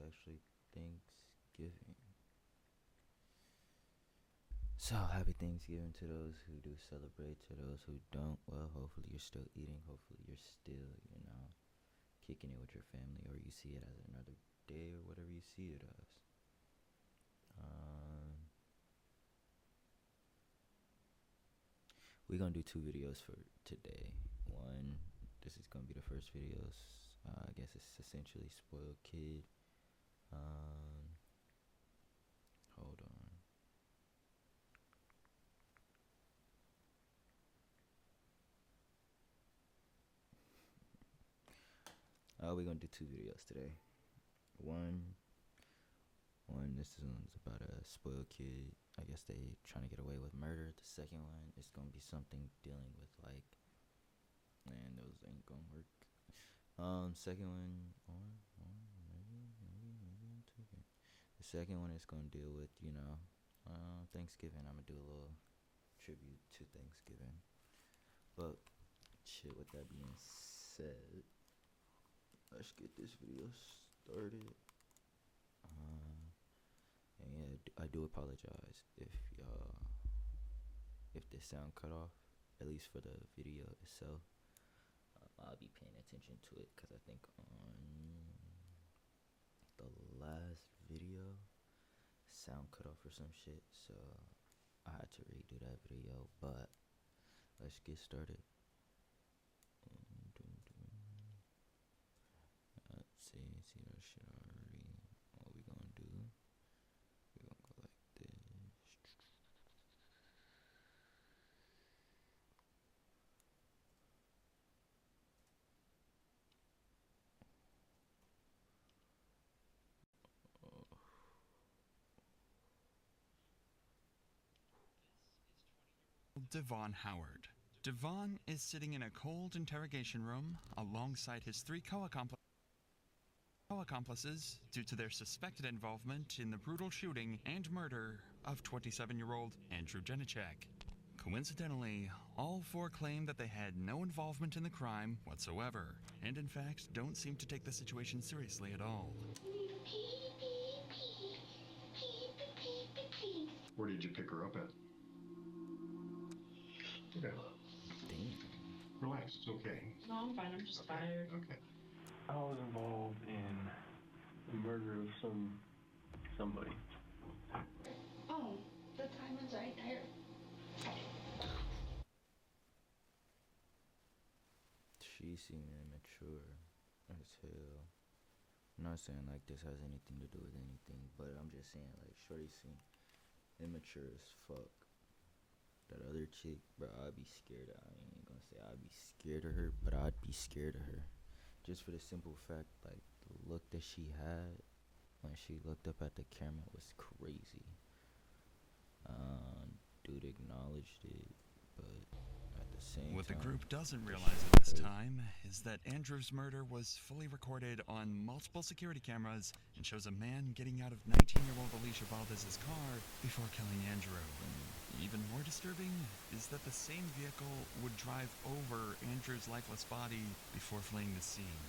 actually Thanksgiving. So happy Thanksgiving to those who do celebrate. To those who don't, well, hopefully you're still eating. Hopefully you're still, kicking it with your family, or you see it as another day, or whatever you see it as. Um, we're gonna do two videos for today. One, this is gonna be the first videos. I guess it's essentially spoiled kid. Hold on. We're gonna do two videos today. One, this one's about a spoiled kid. I guess they trying to get away with murder. The second one is gonna be something dealing with like, man, those ain't gonna work. Second one, maybe. The second one is gonna deal with Thanksgiving. I'm gonna do a little tribute to Thanksgiving. But shit. With that being said, let's get this video started. And yeah, I do apologize if the sound cut off, at least for the video itself. I'll be paying attention to it because I think on the last video, sound cut off or some shit, so I had to redo that video. But let's get started. Let's see that shit already. What we gonna do? We gonna go like this. Devon Howard. Devon is sitting in a cold interrogation room alongside his three co-accomplices due to their suspected involvement in the brutal shooting and murder of 27-year-old Andrew Janicek. Coincidentally, all four claim that they had no involvement in the crime whatsoever, and in fact don't seem to take the situation seriously at all. Where did you pick her up at? Okay. Damn. Relax, it's okay. No, I'm fine. I'm just tired. Okay. I was involved in the murder of somebody. Oh, the diamond's right there. She seemed immature as hell. I'm not saying like this has anything to do with anything, but I'm just saying like shorty seemed immature as fuck. That other chick, bro, I'd be scared of. I ain't gonna say I'd be scared of her, but I'd be scared of her. Just for the simple fact, like, the look that she had when she looked up at the camera was crazy. Dude acknowledged it, but at the same What time, the group doesn't realize at this time is that Andrew's murder was fully recorded on multiple security cameras and shows a man getting out of 19-year-old Alicia Valdez's car before killing Andrew. Even more disturbing is that the same vehicle would drive over Andrew's lifeless body before fleeing the scene.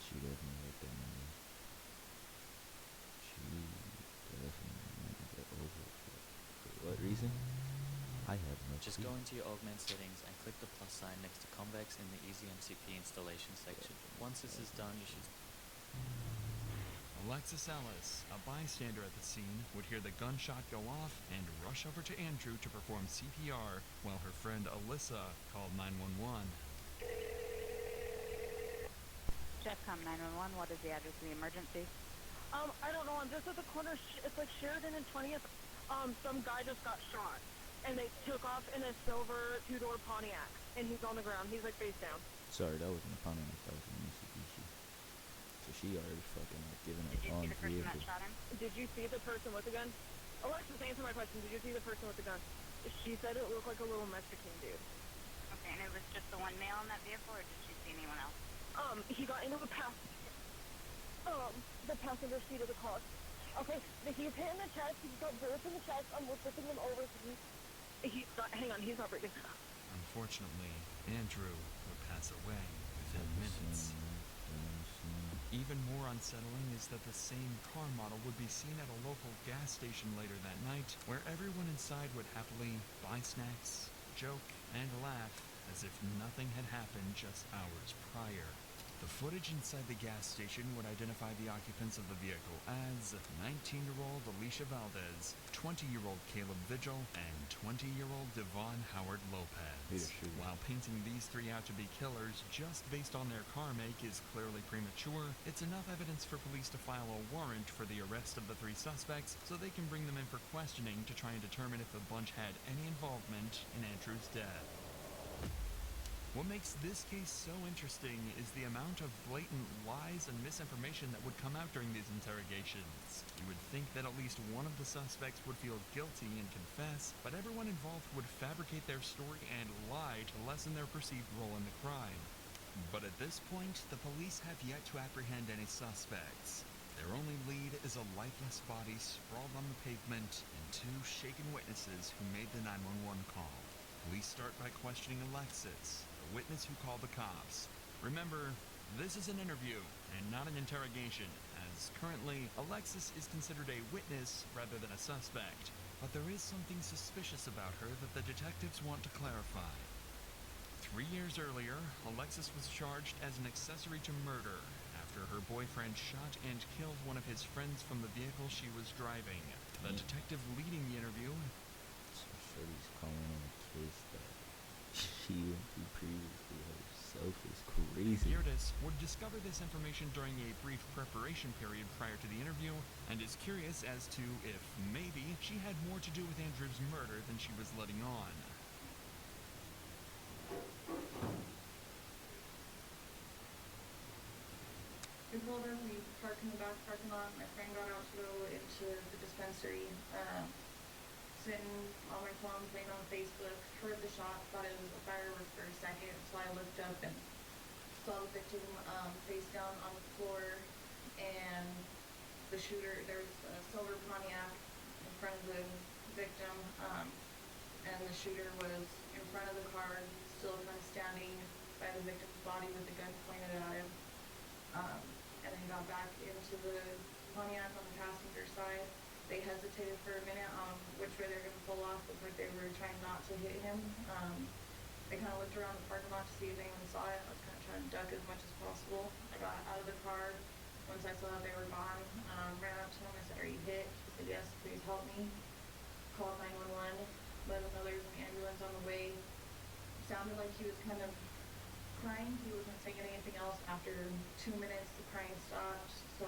she definitely let that money. She definitely wanted to get over it. For what reason? I have no Just clue. go into your augment settings and click the plus sign next to convex in the easy MCP installation section. Once this is done, you should... Alexis Ellis, a bystander at the scene, would hear the gunshot go off and rush over to Andrew to perform CPR while her friend Alyssa called 911. Jeffcom 911, what is the address of the emergency? I don't know. I'm just at the corner. It's like Sheridan and 20th. Some guy just got shot, and they took off in a silver two-door Pontiac, and he's on the ground. He's like face down. Sorry, that wasn't a Pontiac, that was a Mitsubishi. So she already fucking like giving Did her you own see the person vehicle. that shot him? Did you see the person with the gun? Alexis, answer my question. Did you see the person with the gun? She said it looked like a little Mexican dude. Okay, and it was just the one male in that vehicle, or did she see anyone else? He got into the passenger seat of the car. Okay, he's hit in the chest. He's got bullets in the chest. We're flipping him over. He's not. Hang on, he's not breathing. Unfortunately, Andrew would pass away within minutes. Even more unsettling is that the same car model would be seen at a local gas station later that night, where everyone inside would happily buy snacks, joke, and laugh as if nothing had happened just hours prior. The footage inside the gas station would identify the occupants of the vehicle as 19-year-old Alicia Valdez, 20-year-old Caleb Vigil, and 20-year-old Devon Howard Lopez. While painting these three out to be killers just based on their car make is clearly premature, it's enough evidence for police to file a warrant for the arrest of the three suspects so they can bring them in for questioning to try and determine if the bunch had any involvement in Andrew's death. What makes this case so interesting is the amount of blatant lies and misinformation that would come out during these interrogations. You would think that at least one of the suspects would feel guilty and confess, but everyone involved would fabricate their story and lie to lessen their perceived role in the crime. But at this point, the police have yet to apprehend any suspects. Their only lead is a lifeless body sprawled on the pavement and two shaken witnesses who made the 911 call. Police start by questioning Alexis, the witness who called the cops. Remember, this is an interview and not an interrogation, as currently Alexis is considered a witness rather than a suspect. But there is something suspicious about her that the detectives want to clarify. 3 years earlier, Alexis was charged as an accessory to murder after her boyfriend shot and killed one of his friends from the vehicle she was driving. The detective leading the interview, Shorty's calling on a case that she went through previously herself is crazy. Geerdes, would discover this information during a brief preparation period prior to the interview, and is curious as to if maybe she had more to do with Andrew's murder than she was letting on. We pulled over, we parked in the back parking lot. My friend got out to go into the dispensary. Sitting on my phone, playing on Facebook, heard the shot, thought it was a firework for a second, so I looked up and saw the victim face down on the floor, and the shooter, there was a silver Pontiac in front of the victim, and the shooter was in front of the car, still kind of standing by the victim's body with the gun pointed at him, and then got back into the Pontiac on the passenger side. They hesitated for a minute on which way they were going to pull off, but they were trying not to hit him. They kind of looked around the parking lot to see if anyone saw it. I was kind of trying to duck as much as possible. I got out of the car. Once I saw that they were gone, ran up to him. I said, "Are you hit?" He said, "Yes, please help me." Called 911. Let him know there was an ambulance on the way. Sounded like he was kind of crying. He wasn't saying anything else. After 2 minutes, the crying stopped. So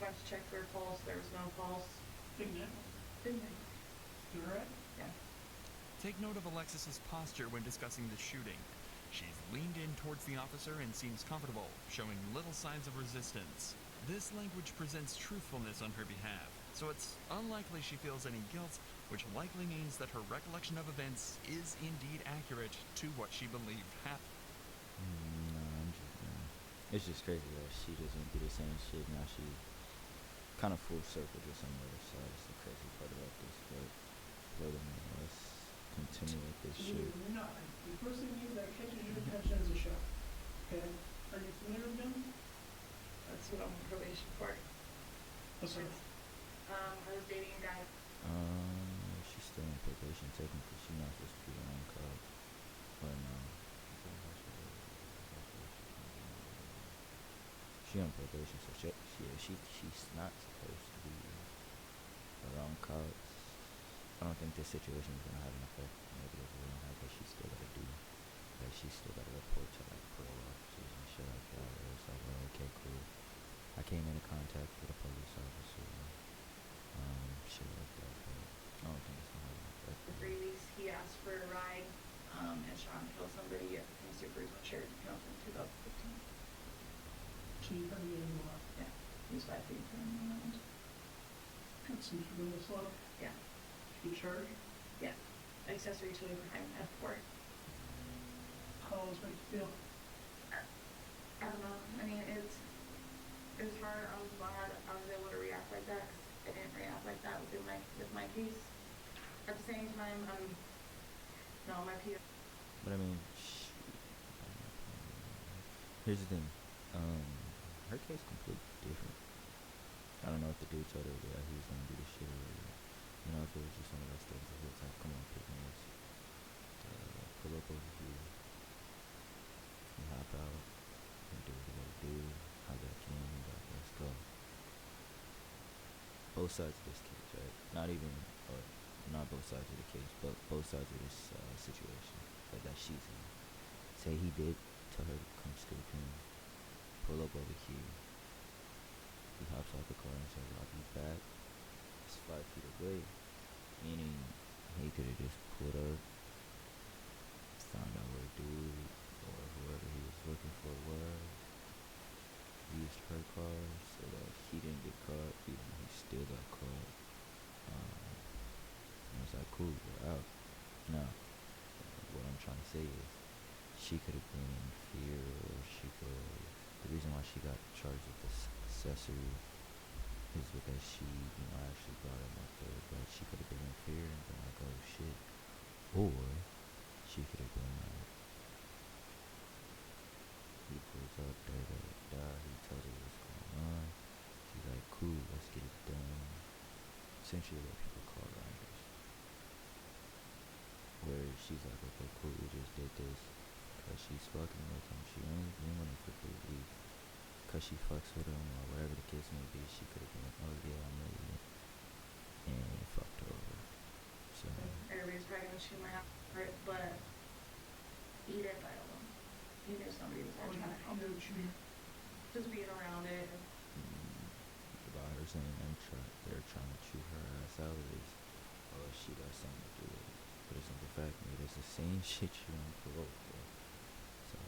went to check for a pulse. There was no pulse. Big night. Big night. You alright? Yeah. Take note of Alexis's posture when discussing the shooting. She's leaned in towards the officer and seems comfortable, showing little signs of resistance. This language presents truthfulness on her behalf, so it's unlikely she feels any guilt, which likely means that her recollection of events is indeed accurate to what she believed happened. No, it's just crazy that she doesn't do the same shit. Now she kind of full circle just on the other side. It's the crazy part about this, but furthermore, let's continue with this shit. You're not. The first thing that catches your attention is a shot. Okay? Are you familiar with them? That's what I'm on probation for. What's that? I was dating a guy. She's still on probation technically. She's not supposed to be on call. But no. She on probation, so she's not supposed to be around cops. I don't think this situation is gonna have an effect. Maybe it will have, but she's still gotta do. Like she's still gotta report to like parole officers and shit like that. Where it's like, oh, okay, cool. I came into contact with a police officer. Shit like that. But I don't think it's gonna have an effect. For 3 weeks, he asked for a ride, and shot and killed somebody in Supers when Sheridan County in 2015. So you heard me in the lot. Yeah, he was 5 feet from me. Got some tremendous love. Yeah. You charged? Yeah. Accessory to a crime, F4. How does it make you feel? I don't know. I mean, it was hard. I was glad I was able to react like that, 'cause I didn't react like that with my case. At the same time, my P. But I mean, here's the thing. her case completely different. I don't know if the dude told her that he was gonna do this shit or, you know, if it was just one of those things that he was like, come on, pick me up, pull up over here, you hop out, and do what you gotta do, hop back in, and like, let's go. Both sides of this case, right? Not both sides of the case, but both sides of this situation that she's in. Say he did tell her to come scoop him, pull up over here. He hops out the car and says, I'll be back. It's 5 feet away. Meaning he could have just pulled up, found out where dude or whoever he was looking for was, used her car so that he didn't get caught, even though he still got caught. And it's like, cool, we're out. Now, what I'm trying to say is, she could have been in fear, or the reason why she got charged with this accessory is because she, actually brought him up there, but she could have been in fear and been like, oh shit. Or, she could have been like, he pulls up, he tells her what's going on. She's like, cool, let's get it done. Essentially what people call grinders. Where she's like, okay, cool, we just did this because she's fucking with him. She ain't doing it for free. Because she fucks with him or whatever the case may be, she could have been like, oh yeah, I'm ready. And fucked her over. So Everybody's probably gonna shoot my house for it, but he didn't violate them. He knew somebody was there trying to help him. Just being around it. About her saying they're trying to chew her ass out is, oh, she got something to do with it. But it's not the fact, mate, it's the same shit you're on parole for. So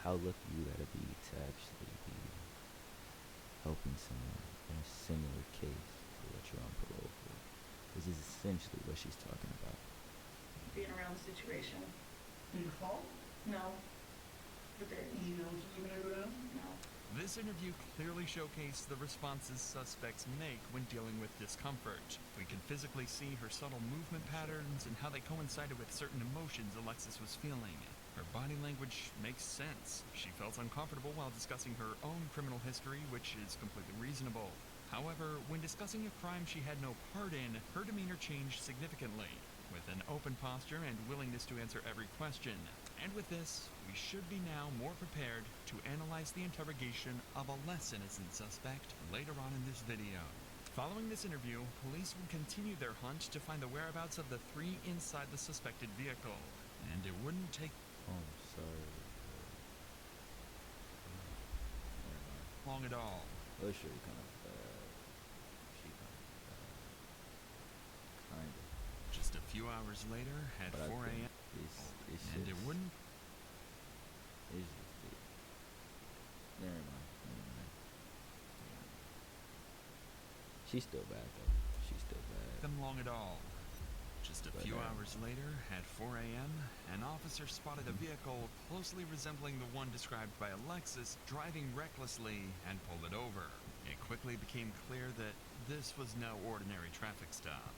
how lucky you gotta be to actually be helping someone in a similar case to what you're on parole for. This is essentially what she's talking about. Being around the situation. Your fault? No. But there is. You know what's gonna go down? No. This interview clearly showcased the responses suspects make when dealing with discomfort. We can physically see her subtle movement patterns and how they coincided with certain emotions Alexis was feeling. Her body language makes sense. She felt uncomfortable while discussing her own criminal history, which is completely reasonable. However, when discussing a crime she had no part in, her demeanor changed significantly, with an open posture and willingness to answer every question. And with this, we should be now more prepared to analyze the interrogation of a less innocent suspect later on in this video. Following this interview, police will continue their hunt to find the whereabouts of the 3 inside the suspected vehicle. And it wouldn't take Sorry. long at all. Oh, sure, kind of bad. She kind of. Just a few hours later, at But 4 I think a.m., it's and it wouldn't It's just it. Never mind. She's still bad though. She's still bad. them long at all. Just a But, few hours later, at 4 a.m., an officer spotted a vehicle closely resembling the one described by Alexis driving recklessly and pulled it over. It quickly became clear that this was no ordinary traffic stop.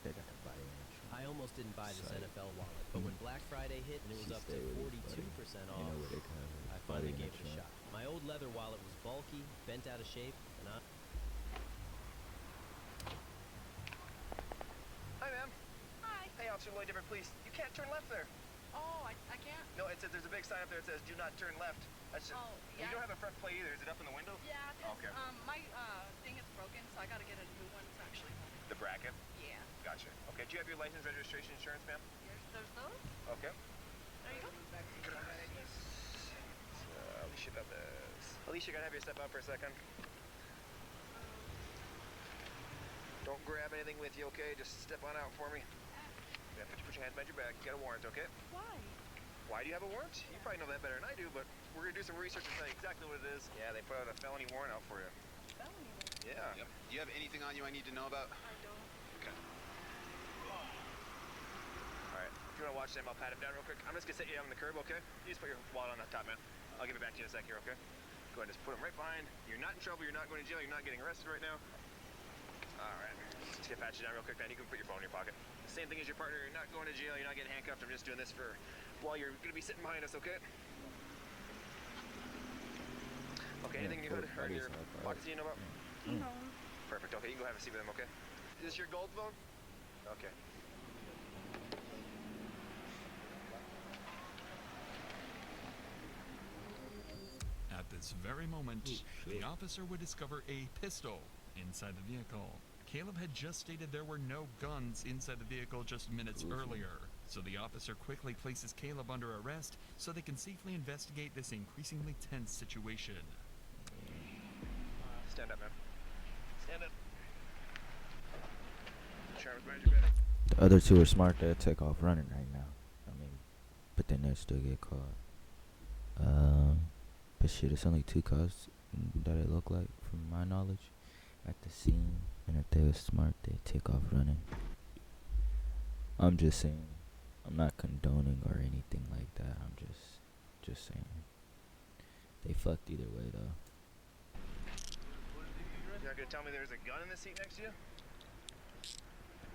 They got to buy it. I almost didn't buy this Psych. NFL wallet, but when Black Friday hit and it was She up to stayed with his 42% buddy. off, You know where they kind of I finally gave it a shot. My old leather wallet was bulky, bent out of shape, and I... Hi, ma'am. Hi. Hey, Officer Lloyd Different, please. You can't turn left there. Oh, I can't? No, it says there's a big sign up there that says "Do not turn left." That's just. Oh, You yeah. don't have a front plate either. Is it up in the window? Yeah, 'cause, Okay. my thing is broken, so I gotta get a new one. It's actually The bracket. yeah. Gotcha. Okay. Do you have your license, registration, insurance, ma'am? There's those. Okay. There you go. Alicia Valdez. Alicia, can I have you step out for a second? Don't grab anything with you, okay? Just step on out for me. Yeah, put your hands behind your back. You got a warrant, okay? Why? Why do you have a warrant? You probably know that better than I do, but we're gonna do some research and tell you exactly what it is. Yeah, they put out a felony warrant out for you. Felony. Yeah. Yep. Do you have anything on you I need to know about? I don't. Okay. Alright, if you wanna watch them, I'll pat him down real quick. I'm just gonna sit you down on the curb, okay? You just put your wallet on the top, man. I'll give it back to you in a sec here, okay? Go ahead and just put him right behind. You're not in trouble, you're not going to jail, you're not getting arrested right now. Alright. Just gonna pat you down real quick, man. You can put your phone in your pocket. The same thing as your partner, you're not going to jail, you're not getting handcuffed. I'm just doing this for while you're gonna be sitting behind us, okay? Okay, anything in your hood or in your pockets you know about? No. Perfect, okay, you can go have a seat with them, okay? Is this your gold phone? Okay. At this very moment, the officer would discover a pistol inside the vehicle. Caleb had just stated there were no guns inside the vehicle just minutes earlier, so the officer quickly places Caleb under arrest so they can safely investigate this increasingly tense situation. Stand up, man. Stand up. Travis, manage your bed. The other two are smart. They'll take off running right now. I mean, but then they'll still get caught. But shit, it's only 2 cops that it look like, from my knowledge, at the scene. And if they were smart, they'd take off running. I'm just saying. I'm not condoning or anything like that. I'm just saying. They fucked either way, though. You're not gonna tell me there's a gun in the seat next to you?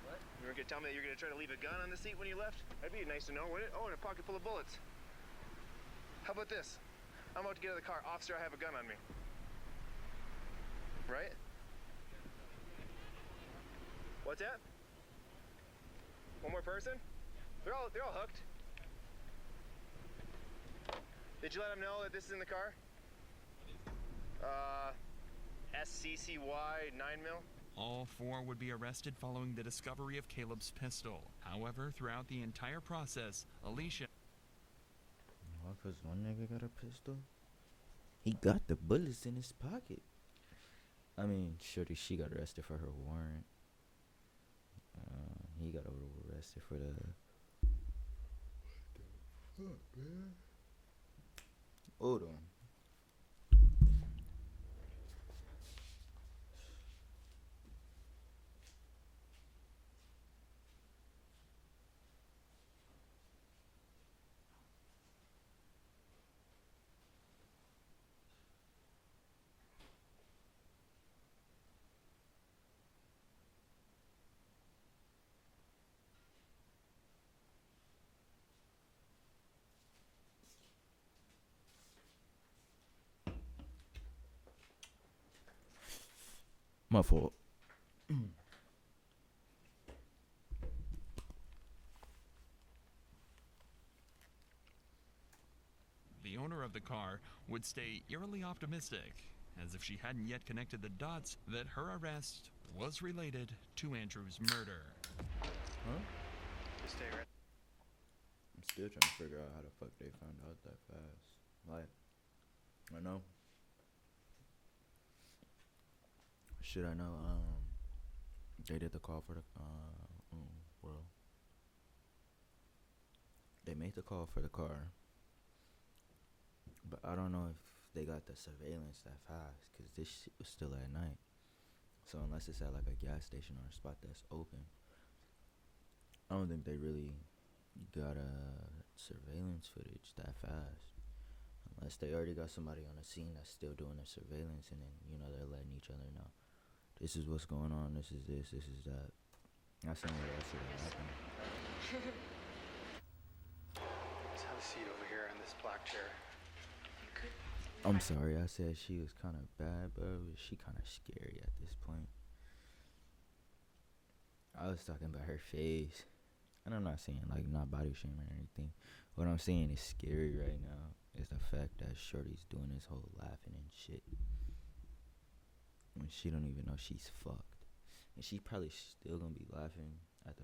What? You're gonna tell me that you're gonna try to leave a gun on the seat when you left? That'd be nice to know, wouldn't it? Oh, and a pocket full of bullets. How about this? I'm about to get out of the car. Officer, I have a gun on me. Right? What's that? One more person? They're all hooked. Did you let them know that this is in the car? SCCY 9mm. All 4 would be arrested following the discovery of Caleb's pistol. However, throughout the entire process, Alicia... Well, 'cause one nigga got a pistol? He got the bullets in his pocket. I mean, shorty, she got arrested for her warrant. He got arrested for the... What the fuck, man? Hold on. My fault. The owner of the car would stay eerily optimistic, as if she hadn't yet connected the dots that her arrest was related to Andrew's murder. Huh? Just stay right. I'm still trying to figure out how the fuck they found out that fast. Like, I know. Shit, I know. They did the call for the well. They made the call for the car, but I don't know if they got the surveillance that fast, cause this shit was still at night. So unless it's at like a gas station or a spot that's open, I don't think they really got surveillance footage that fast. Unless they already got somebody on the scene that's still doing the surveillance, and then they're letting each other know, this is what's going on, this is this is that. That's the only way that shit happened. Let's have a seat over here in this black chair. I'm sorry, I said she was kind of bad, bro. She kind of scary at this point. I was talking about her face. And I'm not saying, like, not body shaming or anything. What I'm saying is scary right now is the fact that shorty's doing this whole laughing and shit. When she don't even know she's fucked. And she probably still gonna be laughing at the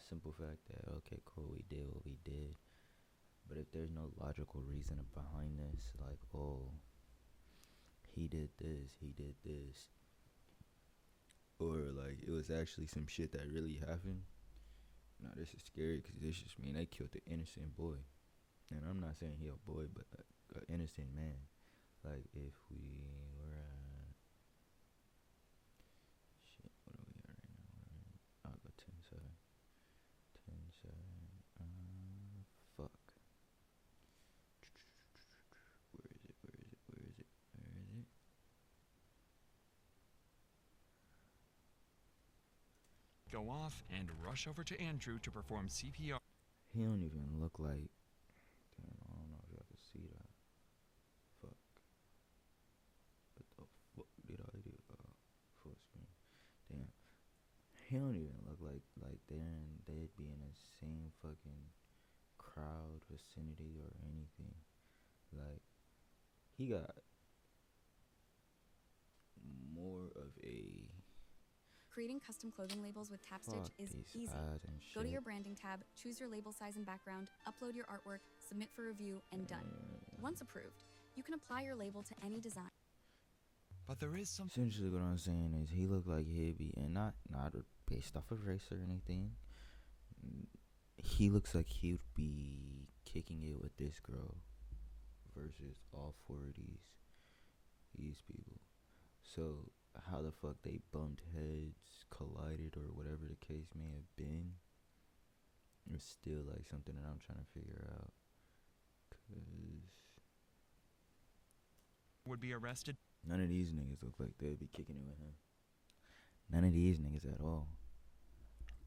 simple fact that, okay, cool, we did what we did. But if there's no logical reason behind this, like, oh, he did this, or like it was actually some shit that really happened, nah, this is scary, because this just mean they killed the innocent boy. And I'm not saying he a boy, but an innocent man. Like, if we were at, shit, what are we at right now? I'll go 10-7. 10-7, fuck. Where is it? Go off and rush over to Andrew to perform CPR. He don't even look like, damn, I don't know if y'all can see that. Fuck. like they'd be in the same fucking crowd, vicinity, or anything. Like, he got more of a Creating custom clothing labels with Tapstitch is easy. Go to your branding tab, choose your label size and background, upload your artwork, submit for review, and done. Once approved, you can apply your label to any design. But there is some. Essentially, what I'm saying is he looked like he'd be, and not based off of race or anything. He looks like he'd be kicking it with this girl versus all four of these people. So how the fuck they bumped heads, collided, or whatever the case may have been, is still like something that I'm trying to figure out. Cause would be arrested. None of these niggas look like they'd be kicking it with him. None of these niggas at all.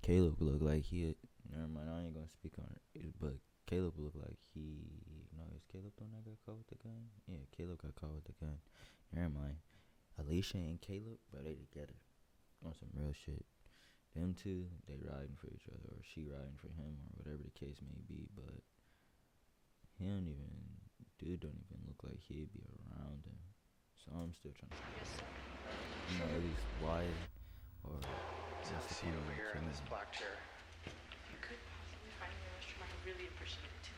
Caleb looked like he. Never mind, I ain't gonna speak on it. But Caleb looked like he. No, is Caleb the one that got caught with the gun? Yeah, Caleb got caught with the gun. Never mind. Alicia and Caleb, bro, they together on some real shit. Them two, they riding for each other, or she riding for him, or whatever the case may be. But dude don't even look like he'd be around him. So I'm still trying to figure out, at least why, or Let's have a seat over here in this black chair. If you could possibly find me a restroom, I would really appreciate it too.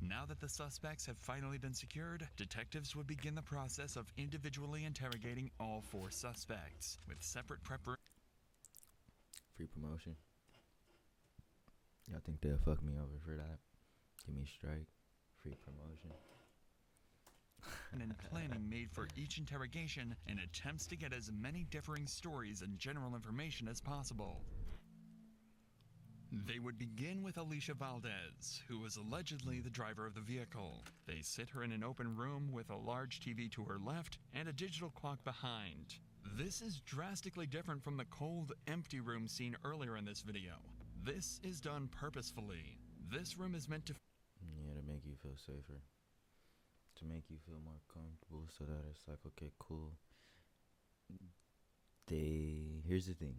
Now that the suspects have finally been secured, detectives would begin the process of individually interrogating all four suspects, with separate free promotion. Y'all think they'll fuck me over for that? Give me a strike. Free promotion. and planning made for each interrogation in attempts to get as many differing stories and general information as possible. They would begin with Alicia Valdez, who was allegedly the driver of the vehicle. They sit her in an open room with a large TV to her left and a digital clock behind. This is drastically different from the cold, empty room seen earlier in this video. This is done purposefully. This room is meant to... Yeah, to make you feel safer. To make you feel more comfortable, so that it's like, okay, cool. Here's the thing.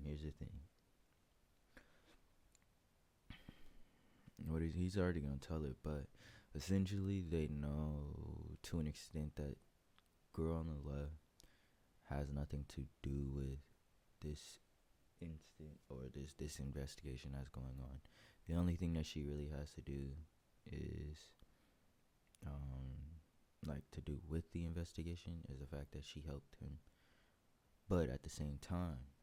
He's already gonna tell it, but essentially they know to an extent that girl on the left has nothing to do with this instant or this investigation that's going on. The only thing that she really has to do is to do with the investigation is the fact that she helped him. But at the same time,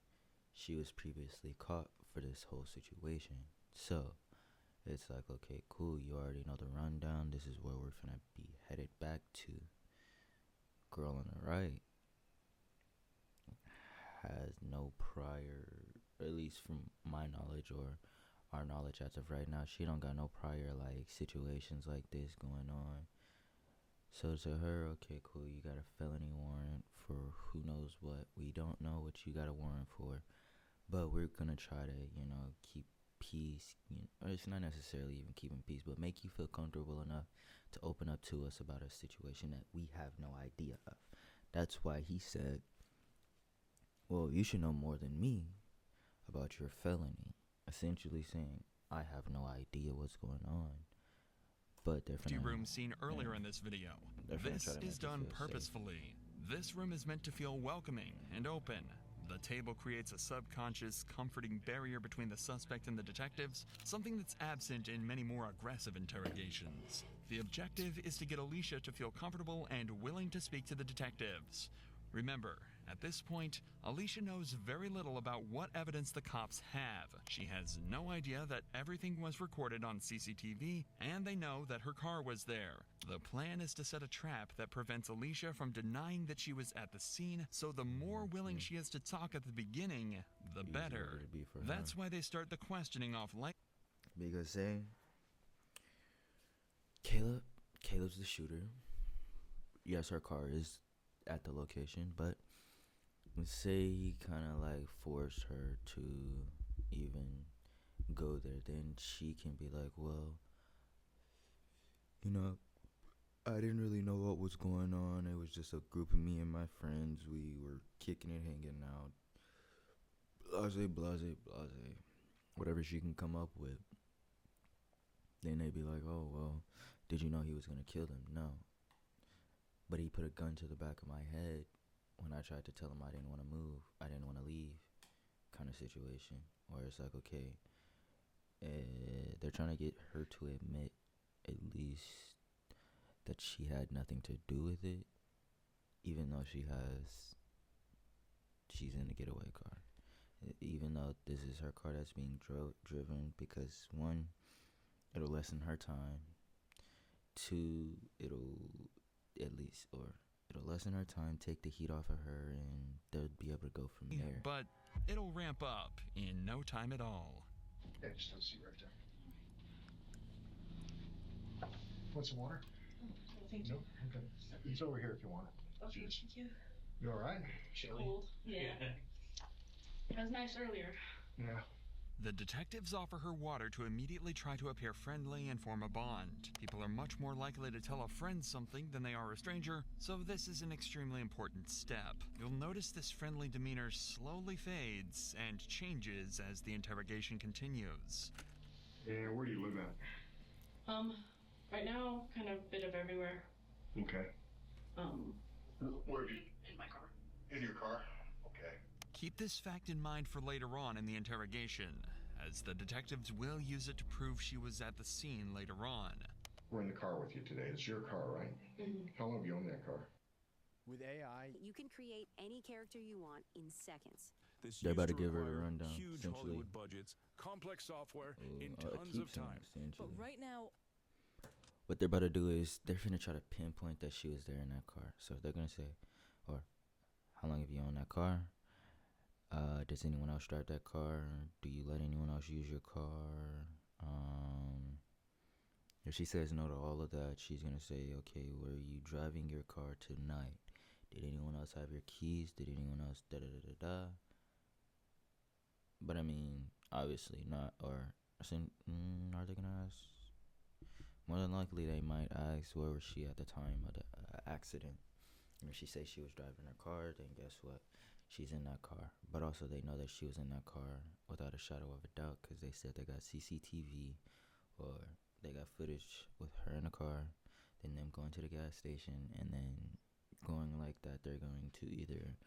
she was previously caught for this whole situation. So it's like, okay, cool, you already know the rundown. This is where we're gonna be headed back to. Girl on the right has no prior, at least from my knowledge or our knowledge as of right now, she don't got no prior like situations like this going on. So to her, okay, cool, you got a felony warrant for who knows what. We don't know what you got a warrant for, but we're gonna try to, keep peace. Or it's not necessarily even keeping peace, but make you feel comfortable enough to open up to us about a situation that we have no idea of. That's why he said, well, you should know more than me about your felony. Essentially saying, I have no idea what's going on. But they're finna, room seen earlier in this video. This is done purposefully. This room is meant to feel welcoming and open. The table creates a subconscious, comforting barrier between the suspect and the detectives, something that's absent in many more aggressive interrogations. The objective is to get Alicia to feel comfortable and willing to speak to the detectives. Remember, at this point, Alicia knows very little about what evidence the cops have. She has no idea that everything was recorded on CCTV, and they know that her car was there. The plan is to set a trap that prevents Alicia from denying that she was at the scene, so the more willing she is to talk at the beginning, the better. That's why they start the questioning off like... Because Caleb's the shooter. Yes, her car is at the location, but say he kind of like forced her to even go there, then she can be like, well, I didn't really know what was going on. It was just a group of me and my friends. We were kicking it, hanging out. Blase. whatever she can come up with. Then they'd be like, oh, well, did you know he was going to kill them? No. But he put a gun to the back of my head when I tried to tell him I didn't want to move, I didn't want to leave, kind of situation. Where it's like, okay, they're trying to get her to admit at least that she had nothing to do with it, even though she's in the getaway car. Even though this is her car that's being driven, because one, it'll lessen her time. Two, it'll lessen her time, take the heat off of her, and they'll be able to go from there. But it'll ramp up in no time at all. Yeah, just have a seat right there. Want some water? Thank you. No? Okay. It's over here if you want it. Okay, thank you. You all right? Cold. Yeah. It was nice earlier. Yeah. The detectives offer her water to immediately try to appear friendly and form a bond. People are much more likely to tell a friend something than they are a stranger, so this is an extremely important step. You'll notice this friendly demeanor slowly fades and changes as the interrogation continues. And where do you live at? Right now, kind of bit of everywhere. Okay. Where do you? In my car. In your car? Okay. Keep this fact in mind for later on in the interrogation, as the detectives will use it to prove she was at the scene later on. We're in the car with you today. It's your car, right? Mm-hmm. How long have you owned that car? With AI, you can create any character you want in seconds. They're about to give her a rundown. Huge Hollywood budgets, complex software, in tons of time. But right now, what they're about to do is they're finna try to pinpoint that she was there in that car. So they're gonna say, or how long have you owned that car? Does anyone else drive that car? Do you let anyone else use your car? If she says no to all of that, she's gonna say, okay, were you driving your car tonight? Did anyone else have your keys? Did anyone else da-da-da-da-da? But I mean, obviously not. Or, are they gonna ask? More than likely, they might ask, where was she at the time of the accident? And if she says she was driving her car, then guess what? She's in that car. But also, they know that she was in that car without a shadow of a doubt, because they said they got CCTV, or they got footage with her in the car, then them going to the gas station, and then going like that. They're going to either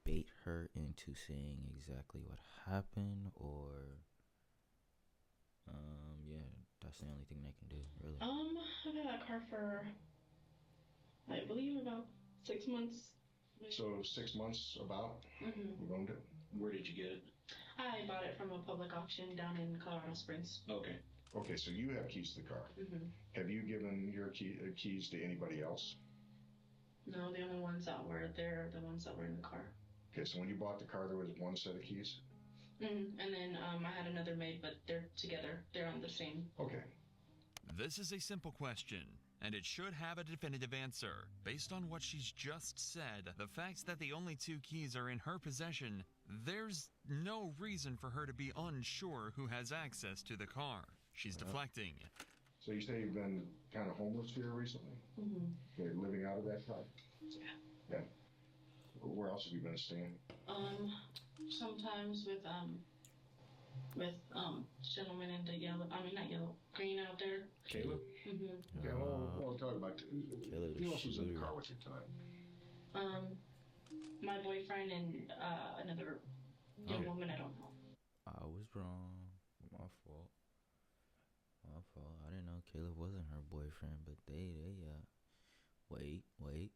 bait her into saying exactly what happened, or yeah, that's the only thing they can do, really. I've had that car for, I believe, about 6 months. So 6 months about? Mm-hmm. You owned it? Where did you get it? I bought it from a public auction down in Colorado Springs. Okay. Okay, so you have keys to the car. Mm-hmm. Have you given your keys to anybody else? No, the only ones that were there are the ones that were in the car. Okay, so when you bought the car, there was one set of keys? Mm-hmm. And then I had another maid, but they're together. They're on the same. Okay. This is a simple question, and it should have a definitive answer. Based on what she's just said, the fact that the only 2 keys are in her possession, there's no reason for her to be unsure who has access to the car. She's deflecting. So you say you've been kind of homeless here recently? Mm-hmm. Okay, living out of that car? Yeah. Yeah. Where else have you been staying? Sometimes with gentlemen in the green out there. Caleb? Mm-hmm. Okay, well, talk about who else was in the car with you tonight? My boyfriend and another young woman, I don't know. I was wrong. My fault. I didn't know Caleb wasn't her boyfriend, but wait.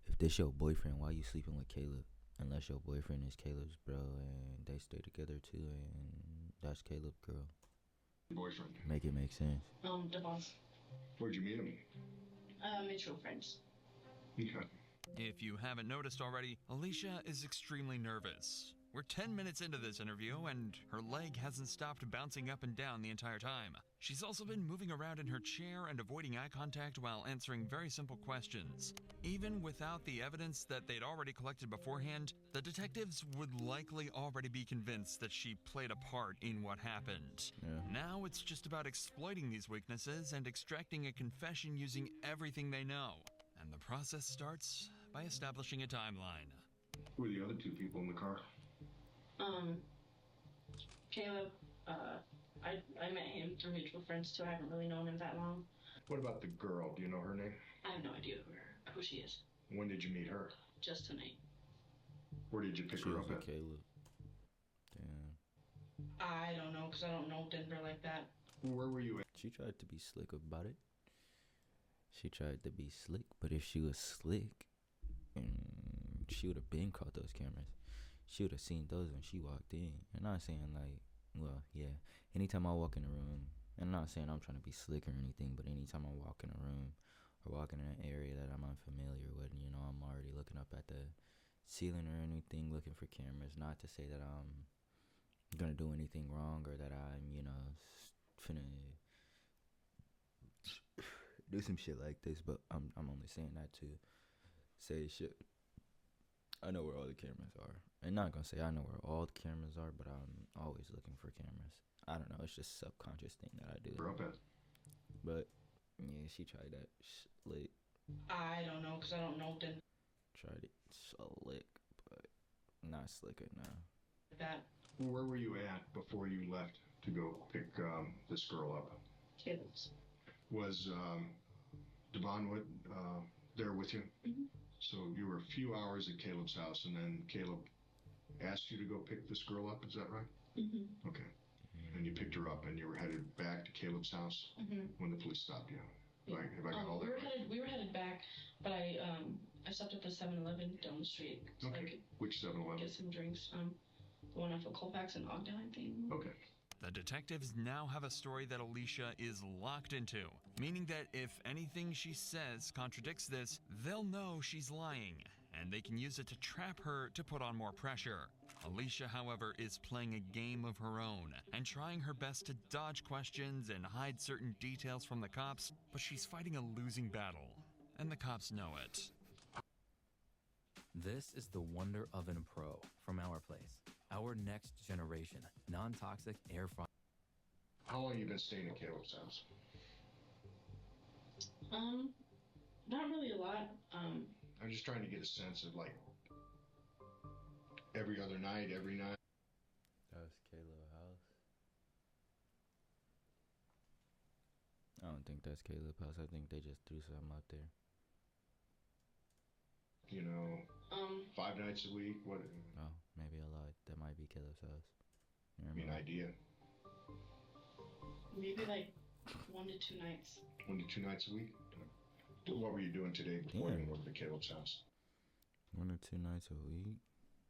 If this your boyfriend, why you sleeping with Caleb? Unless your boyfriend is Caleb's bro and they stay together too, and that's Caleb's girl. Boyfriend. Make it make sense. DeVos. Where'd you meet him? Mutual friends. Okay. If you haven't noticed already, Alicia is extremely nervous. We're 10 minutes into this interview, and her leg hasn't stopped bouncing up and down the entire time. She's also been moving around in her chair and avoiding eye contact while answering very simple questions. Even without the evidence that they'd already collected beforehand, the detectives would likely already be convinced that she played a part in what happened. Yeah. Now it's just about exploiting these weaknesses and extracting a confession using everything they know. And the process starts by establishing a timeline. Who are the other 2 people in the car? Caleb, I met him through mutual friends too. I haven't really known him that long. What about the girl? Do you know her name? I have no idea who she is. When did you meet her? Just tonight. Where did you pick her up at? Caleb. Damn. I don't know, because I don't know Denver like that. Where were you at? She tried to be slick about it. She tried to be slick, but if she was slick, she would have been caught those cameras. She would have seen those when she walked in. I'm not saying like, well, yeah. Anytime I walk in a room, and I'm not saying I'm trying to be slick or anything, but anytime I walk in a room or walk in an area that I'm unfamiliar with, you know, I'm already looking up at the ceiling or anything, looking for cameras. Not to say that I'm gonna do anything wrong or that I'm, you know, finna do some shit like this, but I'm only saying that to say shit. I know where all the cameras are. And not gonna say I know where all the cameras are, but I'm always looking for cameras. I don't know, it's just a subconscious thing that I do. But yeah, she tried that slick. I don't know, because I don't know Denver. Tried it slick, but not slick enough. That. Where were you at before you left to go pick this girl up? Caleb's. Was Devon there with you? Mm-hmm. So you were a few hours at Caleb's house, and then Caleb asked you to go pick this girl up. Is that right? Mm-hmm. Okay. And you picked her up, and you were headed back to Caleb's house when the police stopped you. Like, have I got all that right? We were headed back, but I stopped at the 7-Eleven down the street. So okay. Which 7-Eleven? Get some drinks. The one off of Colfax and Ogden, I think. Okay. The detectives now have a story that Alicia is locked into, meaning that if anything she says contradicts this, they'll know she's lying, and they can use it to trap her to put on more pressure. Alicia, however, is playing a game of her own and trying her best to dodge questions and hide certain details from the cops, but she's fighting a losing battle, and the cops know it. This is the Wonder Oven Pro from our place. Our next generation non-toxic air fryer. How long have you been staying at Caleb's house? Not really a lot. I'm just trying to get a sense of like every other night, every night. That was Caleb's house. I don't think that's Caleb's house. I think they just threw something out there. You know, 5 nights a week. What? Oh, maybe a lot. That might be Caleb's house. I mean, idea. Maybe like 1 to 2 nights. 1 to 2 nights a week. What were you doing today before you went to Caleb's house? 1 or 2 nights a week?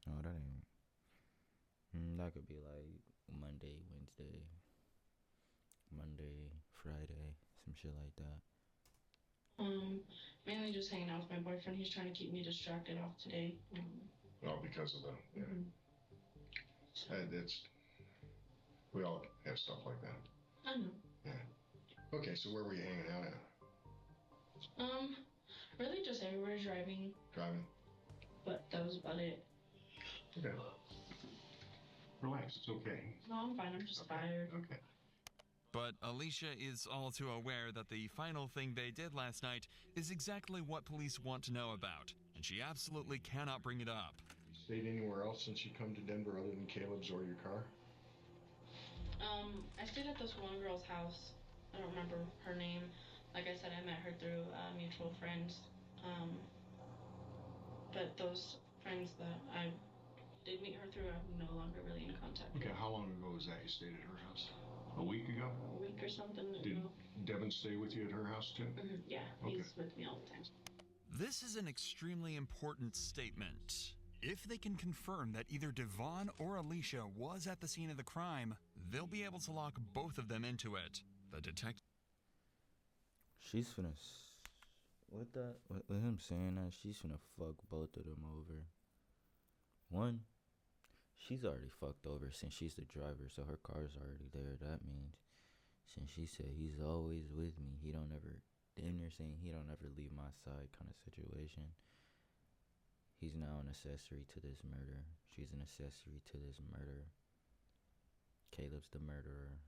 No, that ain't. That could be like Monday, Wednesday, Monday, Friday, some shit like that. Mainly just hanging out with my boyfriend. He's trying to keep me distracted off today. Oh, because of that. Yeah. That's. We all have stuff like that. I know. Yeah. Okay, so where were you hanging out at? Really just everywhere driving. Driving? But that was about it. Okay. Relax, it's okay. No, I'm fine. I'm just tired. Okay. But Alicia is all too aware that the final thing they did last night is exactly what police want to know about, and she absolutely cannot bring it up. You stayed anywhere else since you come to Denver other than Caleb's or your car? I stayed at this one girl's house. I don't remember her name. Like I said, I met her through mutual friends. But those friends that I did meet her through, I'm no longer really in contact with. Okay, how long ago was that you stayed at her house? A week ago? A week or something. Did Devin stay with you at her house too? Yeah, he's with me all the time. This is an extremely important statement. If they can confirm that either Devon or Alicia was at the scene of the crime, they'll be able to lock both of them into it. The detective. She's finna. With him saying that, she's finna fuck both of them over. One, she's already fucked over since she's the driver, so her car's already there. That means since she said he's always with me, he don't ever, damn near saying he don't ever leave my side kind of situation. He's now an accessory to this murder. She's an accessory to this murder. Caleb's the murderer.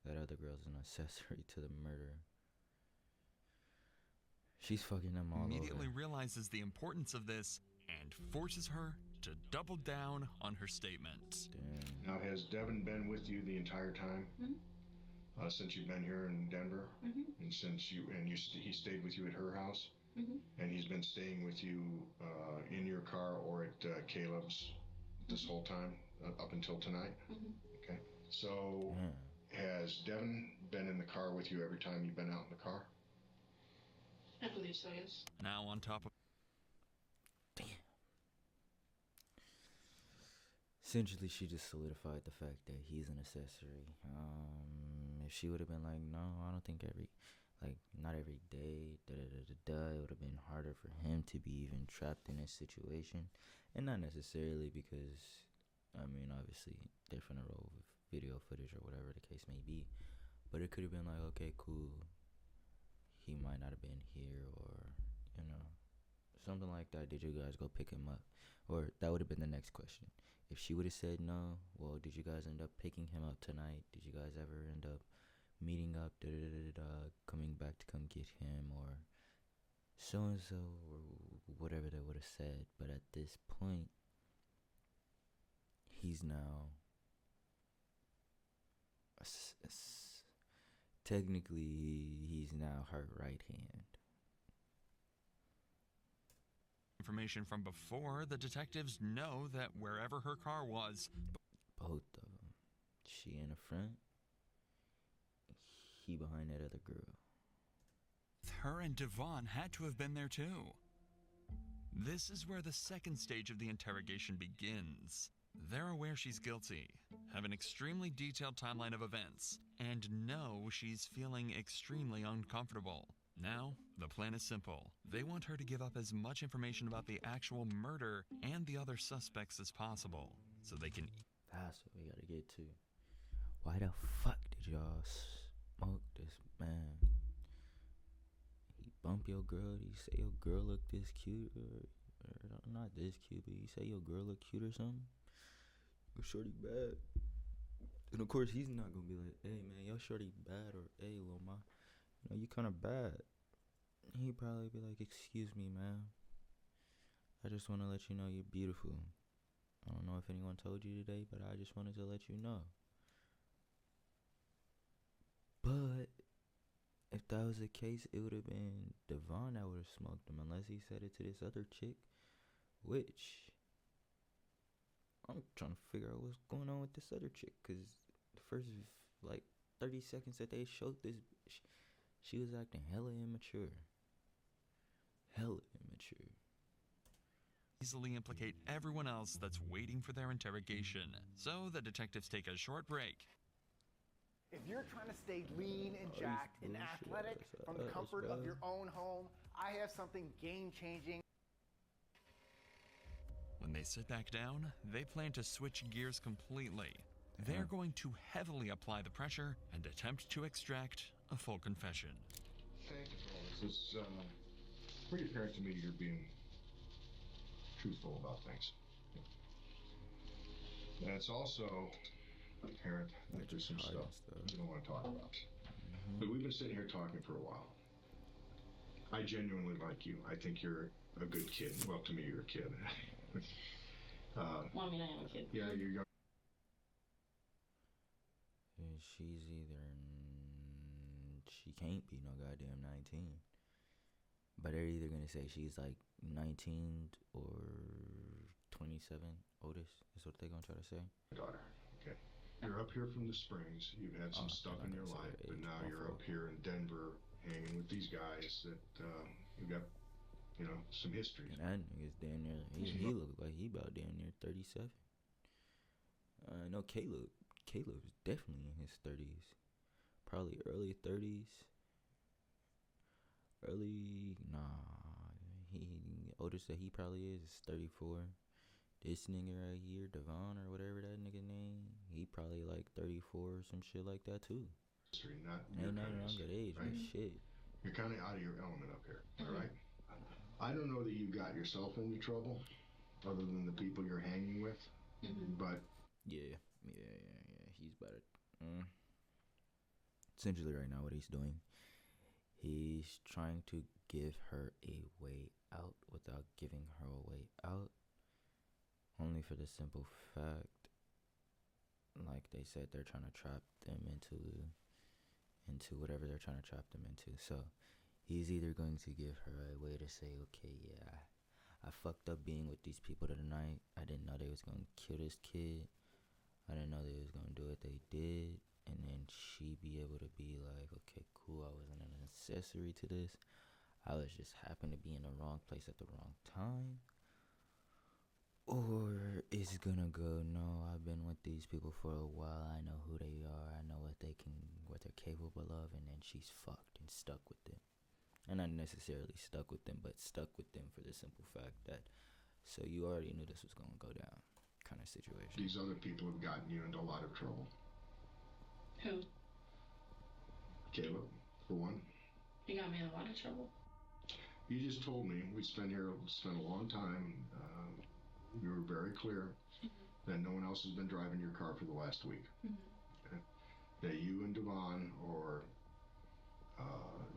That other girl's an accessory to the murder. She's fucking them all immediately over. Realizes the importance of this and forces her to double down on her statement. Now, has Devin been with you the entire time? Since you've been here in Denver? And since he stayed with you at her house? And he's been staying with you in your car or at Caleb's this whole time, up until tonight? Okay. So, has Devin been in the car with you every time you've been out in the car? I believe so, yes. Now on top of... Essentially, she just solidified the fact that he's an accessory. If she would have been like, no, I don't think not every day, it would have been harder for him to be even trapped in this situation. And not necessarily because, obviously, different role with video footage or whatever the case may be. But it could have been like, okay, cool. He might not have been here or, something like that. Did you guys go pick him up? Or that would have been the next question. If she would have said no, well, did you guys end up picking him up tonight? Did you guys ever end up meeting up, coming back to come get him, or so-and-so, or whatever they would have said? But at this point, he's now, technically, he's now her right hand. Information from before, the detectives know that wherever her car was... Both of them. She in the front, he behind that other girl. Her and Devon had to have been there too. This is where the second stage of the interrogation begins. They're aware she's guilty, have an extremely detailed timeline of events, and know she's feeling extremely uncomfortable. Now, the plan is simple. They want her to give up as much information about the actual murder and the other suspects as possible, so they can... That's what we gotta get to. Why the fuck did y'all smoke this man? He bump your girl? Did he say your girl look this cute? Or not this cute, but he say your girl look cute or something? Your shorty bad. And of course, he's not gonna be like, hey man, your shorty bad, or hey lil' ma, you kinda bad. He'd probably be like, excuse me, man. I just wanna let you know you're beautiful. I don't know if anyone told you today, but I just wanted to let you know. But if that was the case, it would have been Devon that would have smoked him, unless he said it to this other chick, which I'm trying to figure out what's going on with this other chick, because the first 30 seconds that they showed this, she was acting hella immature. Easily implicate everyone else that's waiting for their interrogation. So the detectives take a short break. If you're trying to stay lean and jacked and athletic from the comfort of your own home, I have something game-changing. When they sit back down, they plan to switch gears completely. They're going to heavily apply the pressure and attempt to extract a full confession. Thank you for all this. It's pretty apparent to me you're being truthful about things. And it's also apparent that there's some stuff you don't want to talk about. But we've been sitting here talking for a while. I genuinely like you. I think you're a good kid. Well, to me, you're a kid. I am a kid. Yeah, you're young. She's she can't be no goddamn 19. But they're either gonna say she's like 19 or 27, oldest. That's what they're gonna try to say. Daughter, okay. You're up here from the Springs. You've had some stuff in your life, but now you're up here in Denver hanging with these guys that you've got, some history. And that nigga's damn near, he looked like he about damn near 37. No, Caleb's definitely in his 30s. Probably early 30s. Oldest that he probably is 34. This nigga right here, Devon or whatever that nigga name, he probably like 34 or some shit like that too. Ain't nothing wrong with age, right? But shit. You're kind of out of your element up here, all right? I don't know that you got yourself into trouble, other than the people you're hanging with, but... Yeah, he's about it. Essentially right now what he's doing, he's trying to give her a way out without giving her a way out. Only for the simple fact, like they said, they're trying to trap them into whatever they're trying to trap them into. So he's either going to give her a way to say, okay, yeah, I fucked up being with these people tonight. I didn't know they was going to kill this kid. I didn't know they was going to do what they did. And then she be able to be like, okay, cool, I wasn't an accessory to this. I was just happened to be in the wrong place at the wrong time. Or is it gonna go, no, I've been with these people for a while, I know who they are, I know what they're capable of, and then she's fucked and stuck with them. And not necessarily stuck with them, but stuck with them for the simple fact that, so you already knew this was gonna go down kind of situation. These other people have gotten you into a lot of trouble. Who? Caleb, for one. He got me in a lot of trouble. You just told me, we spent a long time, you were very clear that no one else has been driving your car for the last week. Okay? That you and Devon, or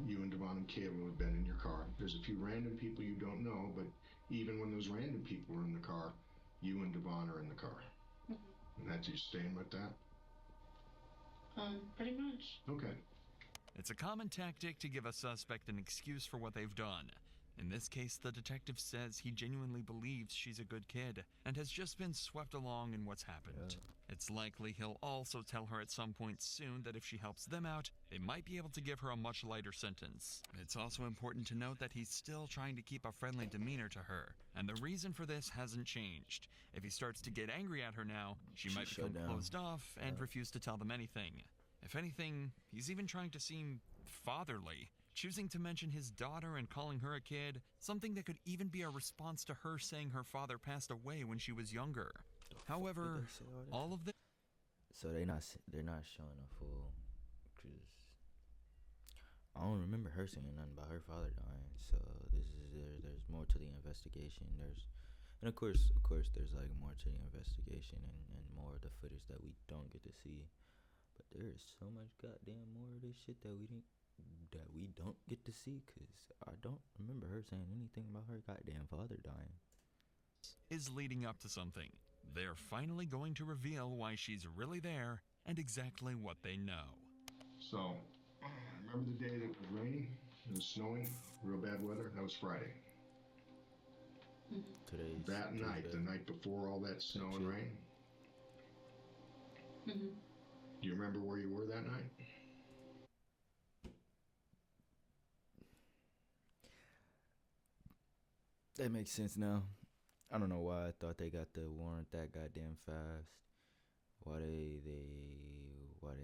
you and Devon and Caleb have been in your car. There's a few random people you don't know, but even when those random people are in the car, you and Devon are in the car. And that's you staying with that? Pretty much. Okay. It's a common tactic to give a suspect an excuse for what they've done. In this case, the detective says he genuinely believes she's a good kid and has just been swept along in what's happened. It's likely he'll also tell her at some point soon that if she helps them out, they might be able to give her a much lighter sentence. It's also important to note that he's still trying to keep a friendly demeanor to her, and the reason for this hasn't changed. If he starts to get angry at her now, she might become closed off and refuse to tell them anything. If anything, he's even trying to seem fatherly, choosing to mention his daughter and calling her a kid, something that could even be a response to her saying her father passed away when she was younger. However, all of this... So they're not showing a full, cause I don't remember her saying nothing about her father dying. So there's more to the investigation. And of course there's like more to the investigation and more of the footage that we don't get to see. But there is so much goddamn more of this shit that we don't get to see, cause I don't remember her saying anything about her goddamn father dying. Is leading up to something. They're finally going to reveal why she's really there and exactly what they know. So, remember the day that it was raining? It was snowing, real bad weather? That was Friday. Today's that night, the night before all that snow and rain? Do you remember where you were that night? That makes sense now. I don't know why I thought they got the warrant that goddamn fast. Why they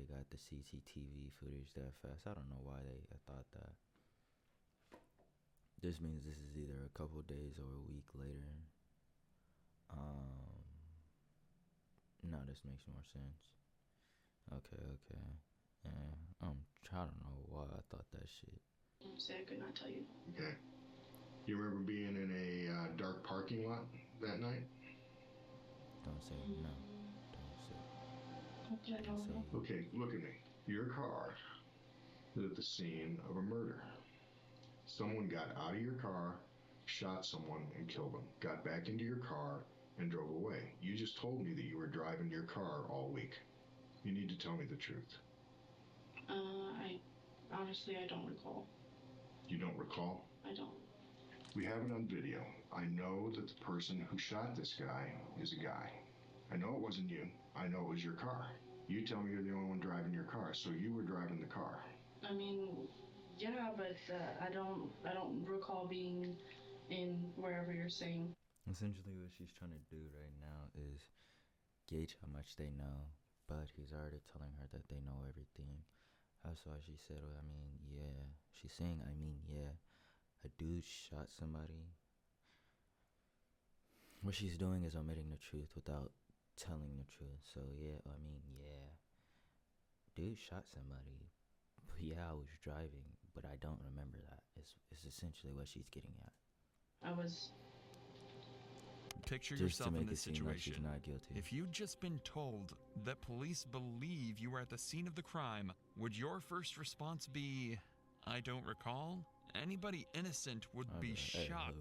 got the CCTV footage that fast. I don't know why I thought that. This means this is either a couple days or a week later. No, this makes more sense. Okay. Yeah, I don't know why I thought that shit. Say I could not tell you. Okay. You remember being in a dark parking lot that night? Don't say no. Okay, I don't know. Okay, look at me. Your car is at the scene of a murder. Someone got out of your car, shot someone, and killed them. Got back into your car and drove away. You just told me that you were driving your car all week. You need to tell me the truth. I don't recall. You don't recall? I don't. We have it on video. I know that the person who shot this guy is a guy. I know it wasn't you. I know it was your car. You tell me you're the only one driving your car, so you were driving the car. I mean, yeah, but I don't recall being in wherever you're saying. Essentially what she's trying to do right now is gauge how much they know, but he's already telling her that they know everything. That's why she said, well, I mean, yeah. She's saying, I mean, yeah. A dude shot somebody. What she's doing is omitting the truth without telling the truth. So, yeah, I mean, yeah. Dude shot somebody. But yeah, I was driving, but I don't remember that. It's essentially what she's getting at. I was... Picture just yourself to make in this it seem like situation. she's not guilty. If you'd just been told that police believe you were at the scene of the crime, would your first response be, I don't recall? Anybody innocent would be shocked.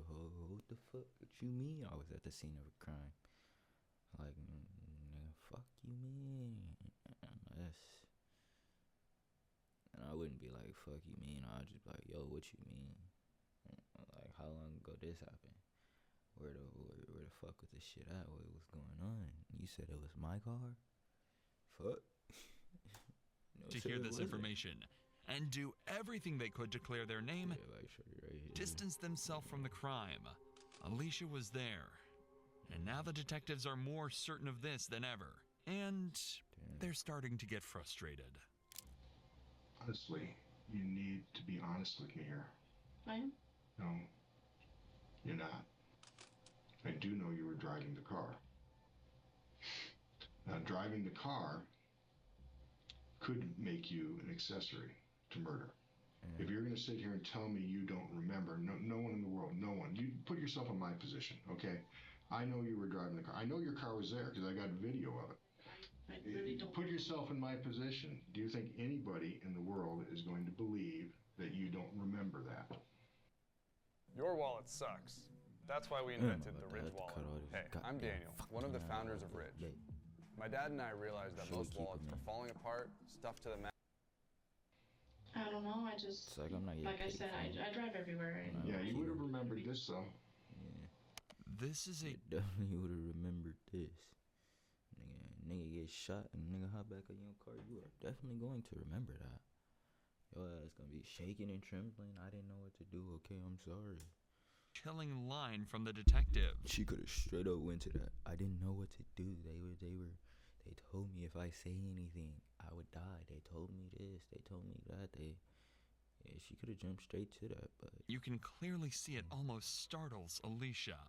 What the fuck? What you mean I was at the scene of a crime? Like, nigga, fuck you, man. That's, and I wouldn't be like, fuck you, man. I'd just be like, yo, what you mean? Like, how long ago this happened? Where the fuck was this shit at? What was going on? You said it was my car? Fuck. To hear this information and do everything they could to clear their name, distance themselves from the crime. Alicia was there, and now the detectives are more certain of this than ever, and they're starting to get frustrated. Honestly, you need to be honest with me here. I am? No, you're not. I do know you were driving the car. Now, driving the car could make you an accessory to murder. If you're going to sit here and tell me you don't remember, no one in the world, no one. You put yourself in my position, okay? I know you were driving the car. I know your car was there because I got video of it. I really don't. Put yourself in my position. Do you think anybody in the world is going to believe that you don't remember that? Your wallet sucks. That's why we invented the Ridge wallet. Hey, I'm Daniel, one of the founders of Ridge. My dad and I realized that most wallets are falling apart, stuffed to the max. I don't know, I just, it's like, I'm not like I said, I drive everywhere. Yeah, you would have remembered this, though. Yeah. This is a... You definitely would have remembered this. Nigga get shot and nigga hop back on your car, you are definitely going to remember that. Your ass gonna be shaking and trembling. I didn't know what to do. Okay, I'm sorry. Chilling line from the detective. She could have straight up went to that. I didn't know what to do. They told me if I say anything, I would die. They told me this. They told me that. She could have jumped straight to that, but you can clearly see it almost startles Alicia.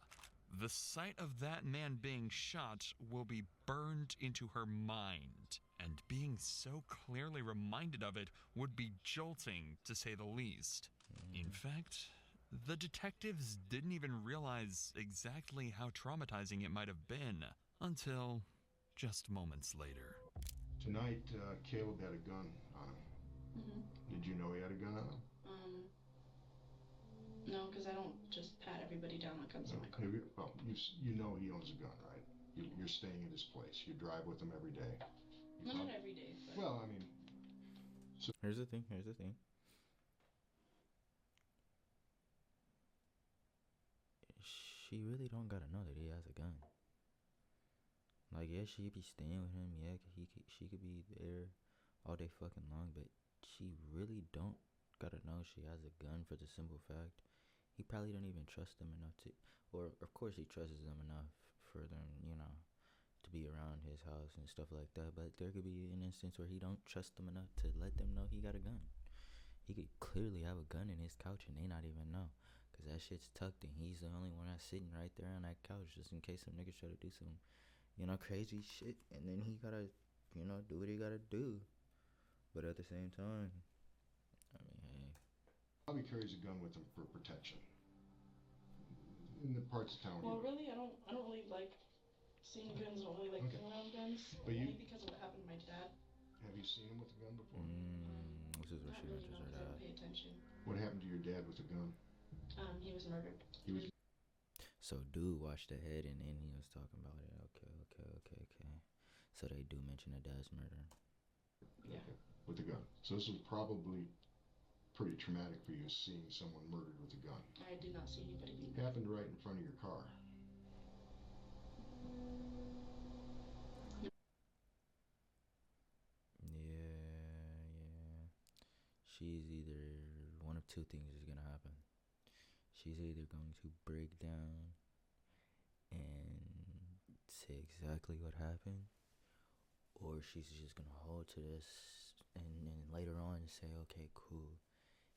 The sight of that man being shot will be burned into her mind, and being so clearly reminded of it would be jolting, to say the least. In fact, the detectives didn't even realize exactly how traumatizing it might have been until just moments later. Tonight, Caleb had a gun on him. Mm-hmm. Did you know he had a gun on him? No, because I don't just pat everybody down that comes in my car. Well, you know he owns a gun, right? You're staying at his place. You drive with him every day. Not every day, but... Well, I mean... So here's the thing. She really don't gotta know that he has a gun. Like, yeah, she could be staying with him. Yeah, she could be there all day fucking long, but she really don't gotta know she has a gun for the simple fact he probably don't even trust them enough to, or of course he trusts them enough for them, to be around his house and stuff like that, but there could be an instance where he don't trust them enough to let them know he got a gun. He could clearly have a gun in his couch and they not even know, because that shit's tucked and he's the only one that's sitting right there on that couch just in case some niggas try to do some crazy shit, and then he gotta do what he gotta do. But at the same time, I mean, hey, probably carries a gun with him for protection in the parts of town. Well, really, I don't really like seeing guns. I don't really like being around guns. But only because of what happened to my dad. Have you seen him with a gun before? This is what she mentions her dad. Pay attention. What happened to your dad with a gun? He was murdered. So dude watched ahead and then he was talking about it. Okay. So they do mention a dad's murder. Yeah. Okay. With a gun. So this was probably pretty traumatic for you, seeing someone murdered with a gun. I did not see anybody being Happened right in front of your car. Yeah. She's either, one of two things is gonna happen. She's either going to break down and say exactly what happened, or she's just gonna hold to this and then later on say, okay, cool,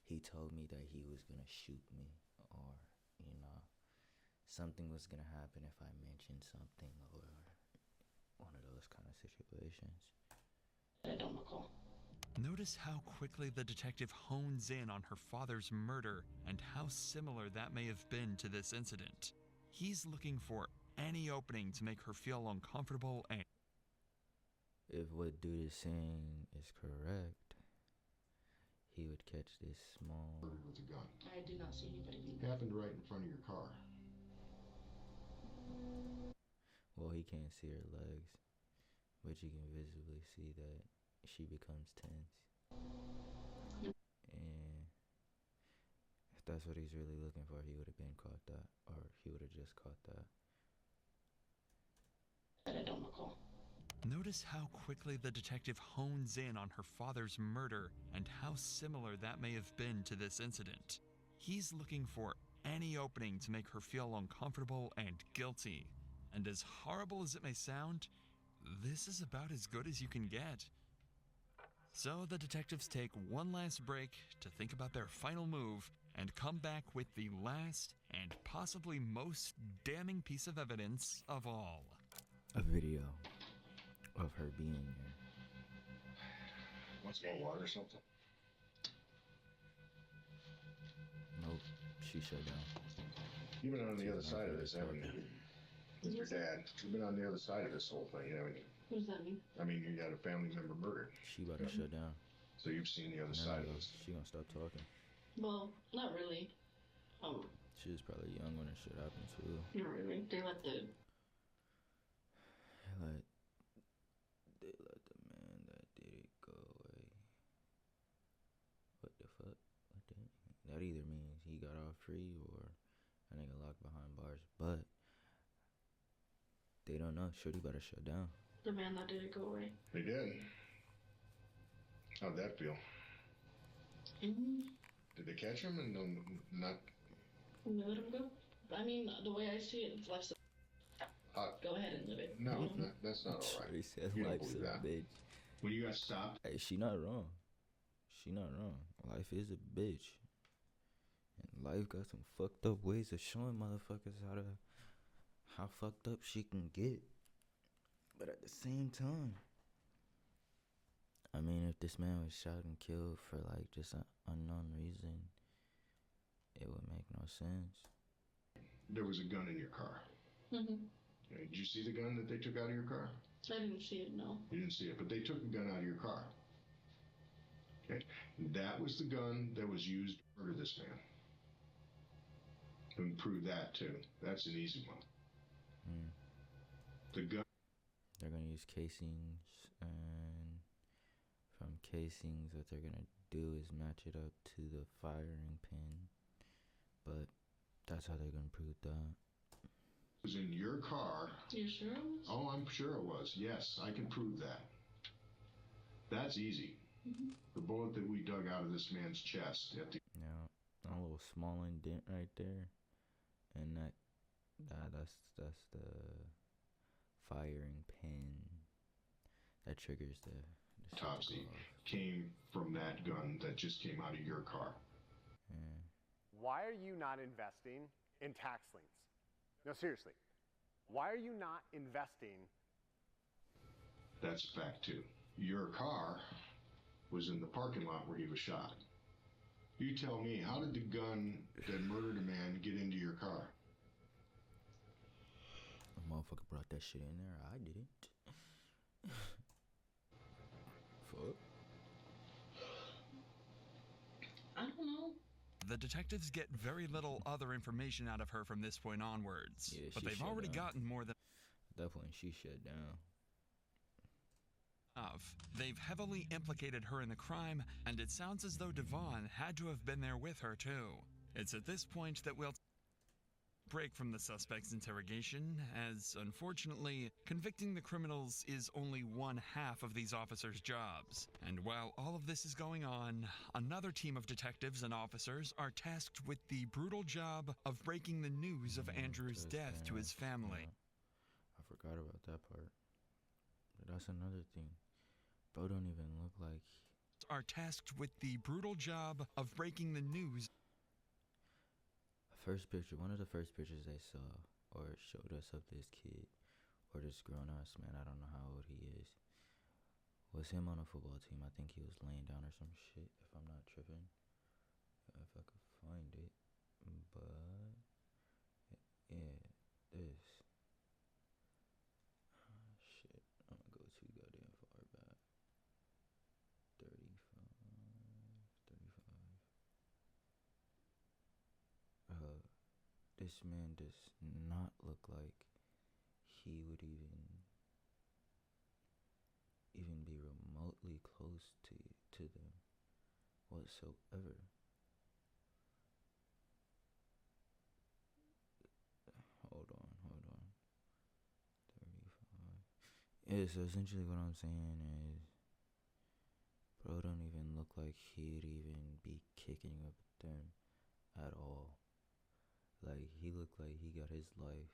he told me that he was gonna shoot me, or something was gonna happen if I mentioned something, or one of those kind of situations. I don't recall. Notice how quickly the detective hones in on her father's murder and how similar that may have been to this incident. He's looking for any opening to make her feel uncomfortable, and if what dude is saying is correct, he would catch this small... Murdered with a gun. I did not see anybody being... Happened right in front of your car. Well, he can't see her legs, but you can visibly see that she becomes tense. And if that's what he's really looking for, he would have been caught that, or he would have just caught that. But I don't recall. Notice how quickly the detective hones in on her father's murder and how similar that may have been to this incident. He's looking for any opening to make her feel uncomfortable and guilty. And as horrible as it may sound, this is about as good as you can get. So the detectives take one last break to think about their final move and come back with the last and possibly most damning piece of evidence of all. A video of her being here. Want some more water or something? Nope, she shut down. You've been on the other side of this, haven't you? With your dad. You've been on the other side of this whole thing, haven't you? What does that mean? I mean, you got a family member murdered. She about to shut down. So you've seen the other side of this. She gonna stop talking. Well, not really. She was probably young when this shit happened too. Not really. They let the man that did it go away. What the fuck? What the? That either means he got off free or a nigga locked behind bars. But they don't know. Shorty better shut down. The man that did it go away. They did. How'd that feel? Did they catch him and not? They let him go? I mean, the way I see it, it's life's go ahead and live it. No, that's not all right. He said You don't life's believe a that. bitch. When you got stopped, Hey, she not wrong. She not wrong. Life is a bitch. And life got some fucked up ways of showing motherfuckers how fucked up she can get. But at the same time, I mean, if this man was shot and killed for like just an unknown reason, it would make no sense. there was a gun in your car. Did you see the gun that they took out of your car? I didn't see it, no. You didn't see it, but they took a gun out of your car. Okay, that was the gun that was used to murder this man. And prove that too. That's an easy one. The gun. They're gonna use casings, and from casings, what they're gonna do is match it up to the firing pin. But that's how they're gonna prove that. It was in your car. You sure it was? Oh, I'm sure it was. Yes, I can prove that. That's easy. The bullet that we dug out of this man's chest at the Yeah, a little small indent right there, and that's the firing pin that triggers the autopsy came from that gun that just came out of your car. Why are you not investing in tax liens? No, seriously. Why are you not investing? That's a fact too. Your car was in the parking lot where he was shot. You tell me, how did the gun that murdered a man get into your car? A motherfucker brought that shit in there. I didn't. Fuck. I don't know. The detectives get very little other information out of her from this point onwards, Yeah, but she they've shut already down. gotten more than Definitely, she shut down. They've heavily implicated her in the crime, and it sounds as though Devon had to have been there with her too. It's at this point that we'll break from the suspect's interrogation, as unfortunately, convicting the criminals is only one half of these officers' jobs. And while all of this is going on, another team of detectives and officers are tasked with the brutal job of breaking the news of Andrew's death to his family. I forgot about that part. But that's another thing. Bro don't even look like... Are tasked with the brutal job of breaking the news. First picture, one of the first pictures they saw or showed us of this kid or this grown-ass man, I don't know how old he is, was him on a football team. I think he was laying down or some shit, if I'm not tripping. If I could find it. But, yeah, this. Shit, I'm gonna go too goddamn far back. 35. This man does not look like he would even be remotely close to them whatsoever. Hold on. 35. Yeah, so essentially what I'm saying is, bro don't even look like he'd even be kicking up with them at all. Like, he looked like he got his life.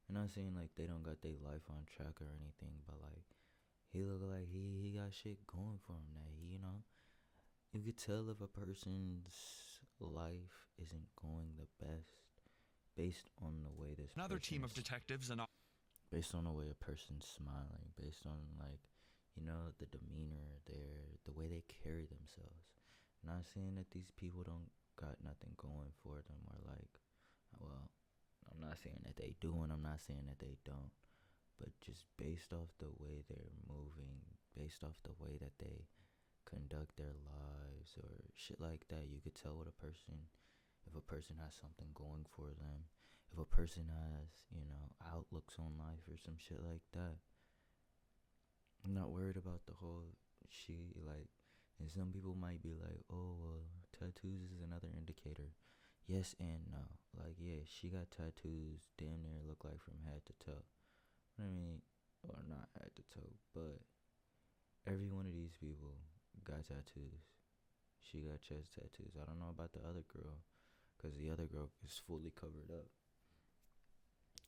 I'm not saying like they don't got their life on track or anything, but like, he looked like he got shit going for him that you know. You could tell if a person's life isn't going the best based on the way this Another team of detectives and based on the way a person's smiling, based on like, you know, the demeanor, the way they carry themselves. I'm not saying that these people don't got nothing going for them, or like, well, I'm not saying that they do and I'm not saying that they don't, but just based off the way they're moving, based off the way that they conduct their lives or shit like that, you could tell what a person, if a person has something going for them, if a person has, you know, outlooks on life or some shit like that. I'm not worried about the whole she, like, and some people might be like, oh, well, tattoos is another indicator. Yes and no. Like, yeah, she got tattoos damn near look like from head to toe. I mean, or not head to toe, but every one of these people got tattoos. She got chest tattoos. I don't know about the other girl, because the other girl is fully covered up.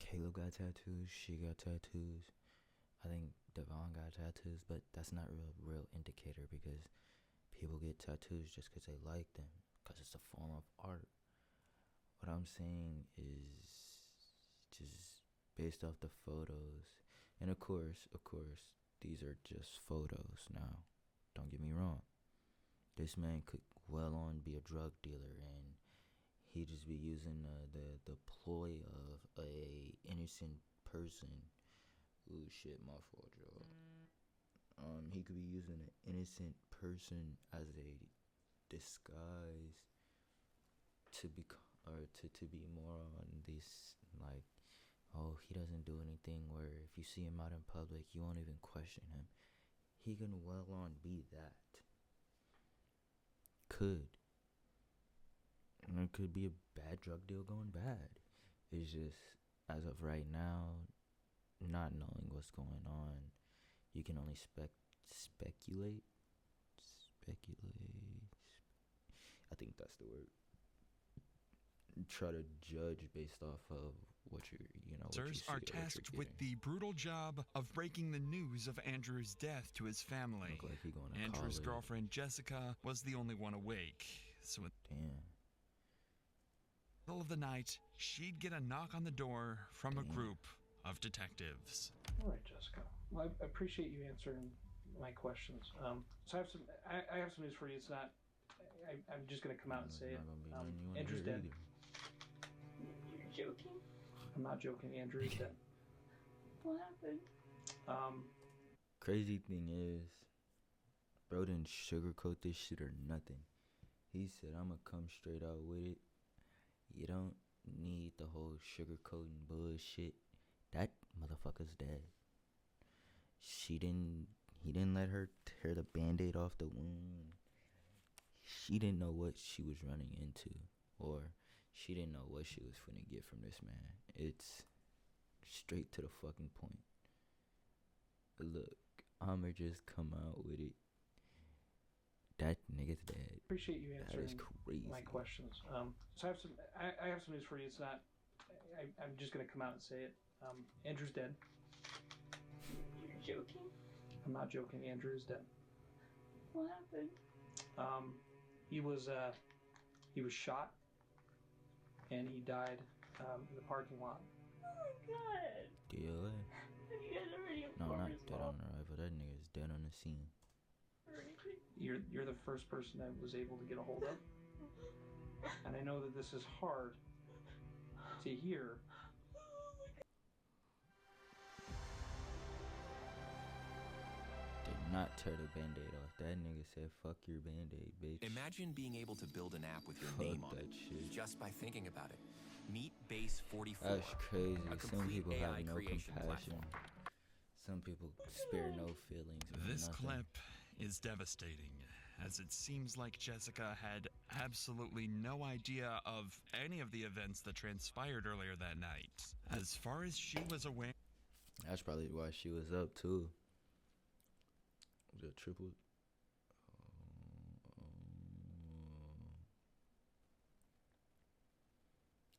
Caleb got tattoos. She got tattoos. I think Devon got tattoos, but that's not a real indicator, because people get tattoos just because they like them, because it's a form of art. What I'm saying is just based off the photos, and of course, these are just photos now. Don't get me wrong. This man could well on be a drug dealer, and he just be using the ploy of a innocent person. Ooh, shit, my fault, y'all. He could be using an innocent person as a disguise to be more on this, like, oh, he doesn't do anything where if you see him out in public, you won't even question him. He can well on be that. And it could be a bad drug deal going bad. It's just, as of right now, not knowing what's going on, you can only speculate. I think that's the word. Try to judge based off of what you know. Officers are tasked with the brutal job of breaking the news of Andrew's death to his family. Look like he going to Andrew's college. girlfriend Jessica was the only one awake, so in the middle of the night, she'd get a knock on the door from a group of detectives. All right, Jessica. Well, I appreciate you answering my questions. So I have some news for you. It's not. I'm just gonna come out and say it. Andrew's dead. You're joking? I'm not joking. Andrew's dead. What happened? Crazy thing is, bro didn't sugarcoat this shit or nothing. He said, I'ma come straight out with it. You don't need the whole sugarcoating bullshit. That motherfucker's dead. He didn't let her tear the band-aid off the wound. She didn't know what she was running into, or she didn't know what she was finna get from this man. It's straight to the fucking point. Look, I'ma just come out with it. That nigga's dead. Appreciate you answering that is crazy. My questions. So I have some news for you. It's not. I'm just gonna come out and say it. Andrew's dead. You're joking? I'm not joking. Andrew's dead. What happened? He was shot, and he died in the parking lot. Oh my god! DOA. Have you guys already No, informed not his dead mom on arrival. That nigga's dead on the scene. or anything? You're the first person I was able to get a hold of, and I know that this is hard to hear. Did Not tear the band-aid off. That nigga said, fuck your band-aid, bitch. Imagine being able to build an app with your Fuck name on that it shit. just by thinking about it. Meet Base 44. That's crazy. A Some complete people AI have no creation compassion. platform. Some people spare no feelings. For This nothing. clip is devastating, as it seems like Jessica had absolutely no idea of any of the events that transpired earlier that night. As far as she was aware... That's probably why she was up, too. Was it triple?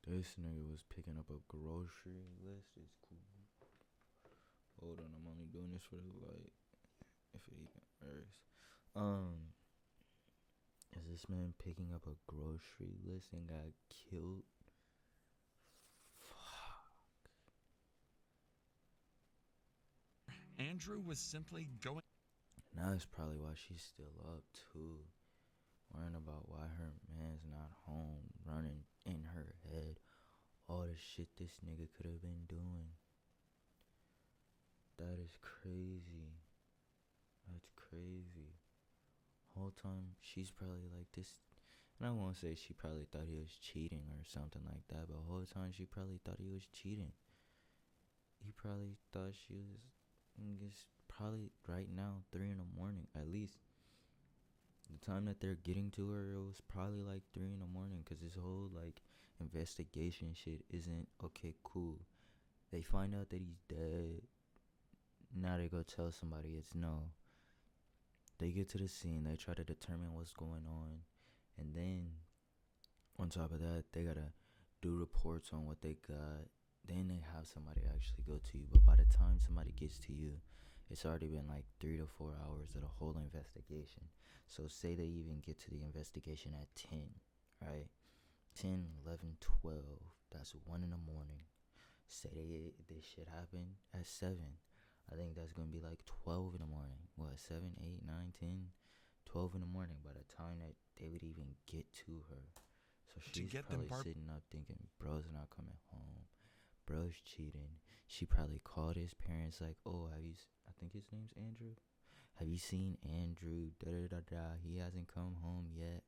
This nigga was picking up a grocery list. It's cool. Hold on, I'm only doing this for the light. If it even works. Is this man picking up a grocery list and got killed? Andrew was simply going... Now that's probably why she's still up, too. Worrying about why her man's not home, running in her head. All the shit this nigga could have been doing. That is crazy. That's crazy. Whole time, she's probably like this. And I won't say she probably thought he was cheating or something like that, but whole time she probably thought he was cheating. He probably thought she was... It's probably right now 3 in the morning at least. The time that they're getting to her, it was probably like 3 in the morning, because this whole like investigation shit isn't okay. Cool, they find out that he's dead. Now they go tell somebody. It's no. They get to the scene, they try to determine what's going on, and then on top of that, they gotta do reports on what they got. Then they have somebody actually go to you. But by the time somebody gets to you, it's already been like 3 to 4 hours of the whole investigation. So say they even get to the investigation at 10, right? 10, 11, 12. That's 1 in the morning. Say this shit happened at 7. I think that's going to be like 12 in the morning. What, 7, 8, 9, 10, 12 in the morning by the time that they would even get to her. So she's probably sitting up thinking, bro's not coming home. Bro's cheating. She probably called his parents like, oh, I think his name's Andrew. Have you seen Andrew? Da-da-da-da. He hasn't come home yet.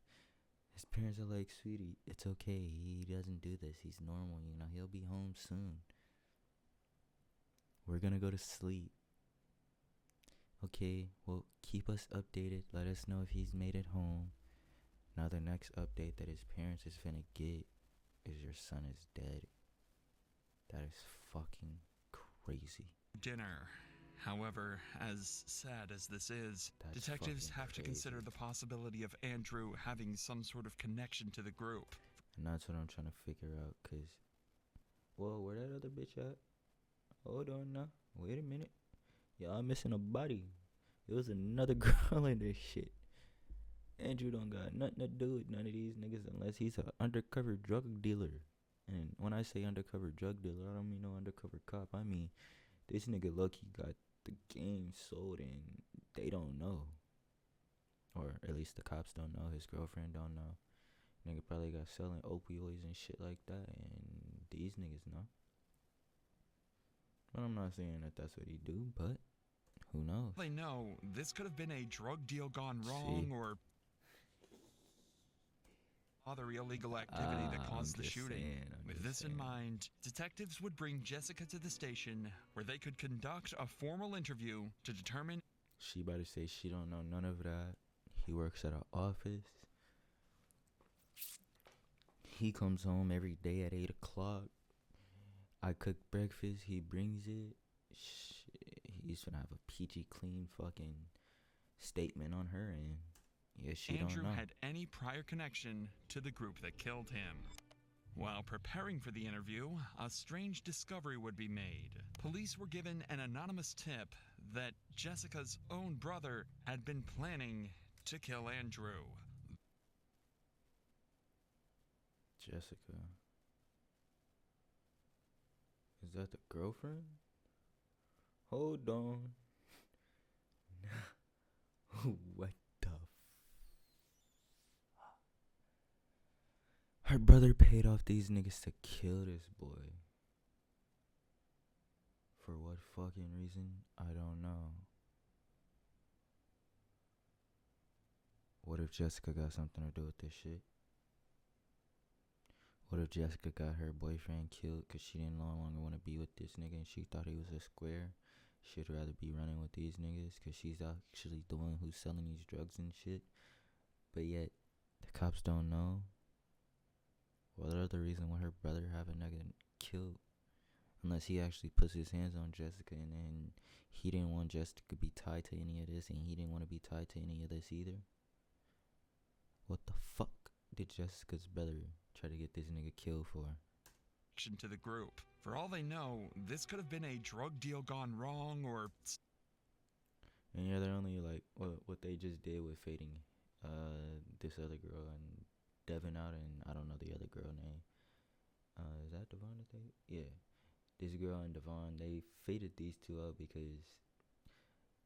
His parents are like, sweetie, it's okay. He doesn't do this. He's normal, you know. He'll be home soon. We're gonna go to sleep. Okay, well, keep us updated. Let us know if he's made it home. Now the next update that his parents is finna get is your son is dead. That is fucking crazy. Dinner. However, as sad as this is, That's detectives fucking have to consider the possibility of Andrew having some sort of connection to the group. And that's what I'm trying to figure out, cause, whoa, where that other bitch at? Hold on now. Wait a minute. Y'all missing a body. It was another girl in this shit. Andrew don't got nothing to do with none of these niggas unless he's an undercover drug dealer. And when I say undercover drug dealer, I don't mean no undercover cop. I mean, this nigga lucky got the game sold and they don't know. Or at least the cops don't know. His girlfriend don't know. Nigga probably got selling opioids and shit like that. And these niggas know. But I'm not saying that that's what he do, but who knows? They know this could have been a drug deal gone wrong or other illegal activity that caused the shooting. With this in mind, detectives would bring Jessica to the station where they could conduct a formal interview to determine... She about to say she don't know none of that. He works at an office. He comes home every day at 8 o'clock. I cook breakfast, he brings it. Shit, he's gonna have a peachy clean fucking statement on her end. Yeah, she Andrew don't know. had any prior connection to the group that killed him. While preparing for the interview, a strange discovery would be made. Police were given an anonymous tip that Jessica's own brother had been planning to kill Andrew. Jessica. Is that the girlfriend? Hold on. What the Her brother paid off these niggas to kill this boy. For what fucking reason? I don't know. What if Jessica got something to do with this shit? What if Jessica got her boyfriend killed because she didn't no longer want to be with this nigga and she thought he was a square? She'd rather be running with these niggas because she's actually the one who's selling these drugs and shit. But yet, the cops don't know. What other reason would her brother have a nigga killed? Unless he actually puts his hands on Jessica and then he didn't want Jessica to be tied to any of this and he didn't want to be tied to any of this either. What the fuck did Jessica's brother try to get this nigga killed for? To the group. For all they know, this could have been a drug deal gone wrong or... And yeah, they're only like what they just did with fading this other girl and Devin out, and I don't know the other girl name. Is that Devon? Yeah. This girl and Devon, they faded these two out because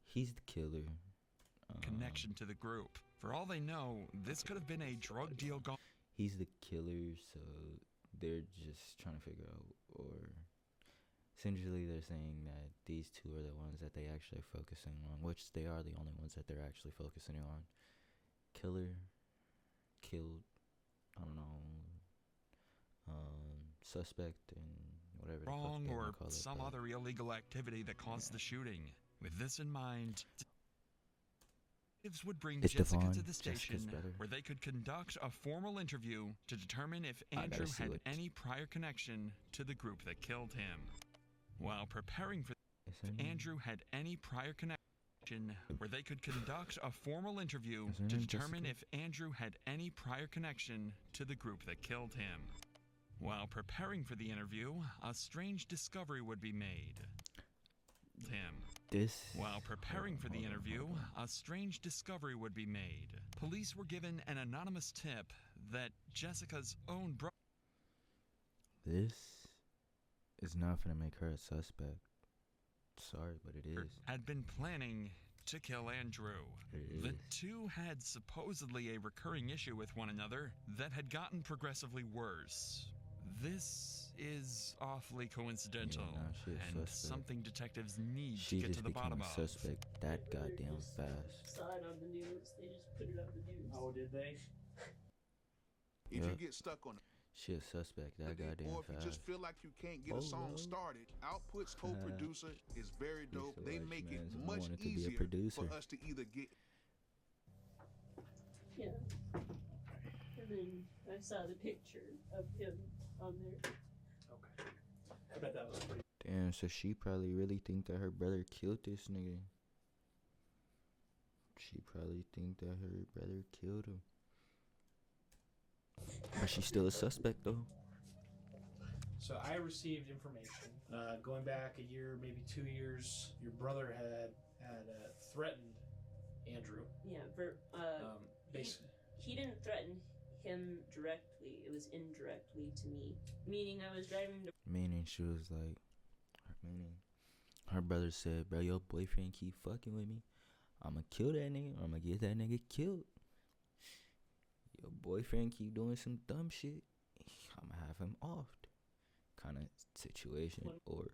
he's the killer. Connection to the group. For all they know, this could have been a drug deal gone... He's the killer, so they're just trying to figure out, or essentially they're saying that these two are the ones that they actually are focusing on, which they are the only ones that they're actually focusing on. Killer, killed, I don't know, suspect, and whatever the wrong fuck they or call it, some other illegal activity that caused the shooting. With this in mind, detectives would bring It's Jessica Devon, to the Jessica's station brother. where they could conduct a formal interview to determine if Andrew see had it. any prior connection to the group that killed him. While preparing for Andrew had any prior connection, where they could conduct a formal interview to determine if Andrew had any prior connection to the group that killed him. While preparing for the interview, a strange discovery would be made. While preparing for the interview, a strange discovery would be made. Police were given an anonymous tip that Jessica's own brother... This is not gonna make her a suspect. Sorry, but it is. ...had been planning to kill Andrew. It The is. two had supposedly a recurring issue with one another that had gotten progressively worse. This is awfully coincidental, she a and suspect. something detectives need She to get just to the became bottom a of. suspect that goddamn fast. Saw it on the news. They just put it on the news. Oh, did they? If Yup. you get stuck on She a suspect that goddamn or if you fast. just feel like you can't get a song started, Output's co-producer is very dope. to They watch, make man, it so I much wanted to be a easier producer. for us to either get... Yeah. And then I saw the picture of him on there. Okay. I bet that was pretty. Damn, so she probably really think that her brother killed this nigga. She probably think that her brother killed him. But she's still a suspect though. So I received information going back a year, maybe 2 years. Your brother had threatened Andrew. Yeah, Basically, he didn't threaten him directly. It was indirectly to me. Meaning I was driving to... Meaning she was like, her brother said, bro, your boyfriend keep fucking with me. I'ma kill that nigga or I'ma get that nigga killed. Your boyfriend keep doing some dumb shit. I'ma have him offed. Kind of situation. Or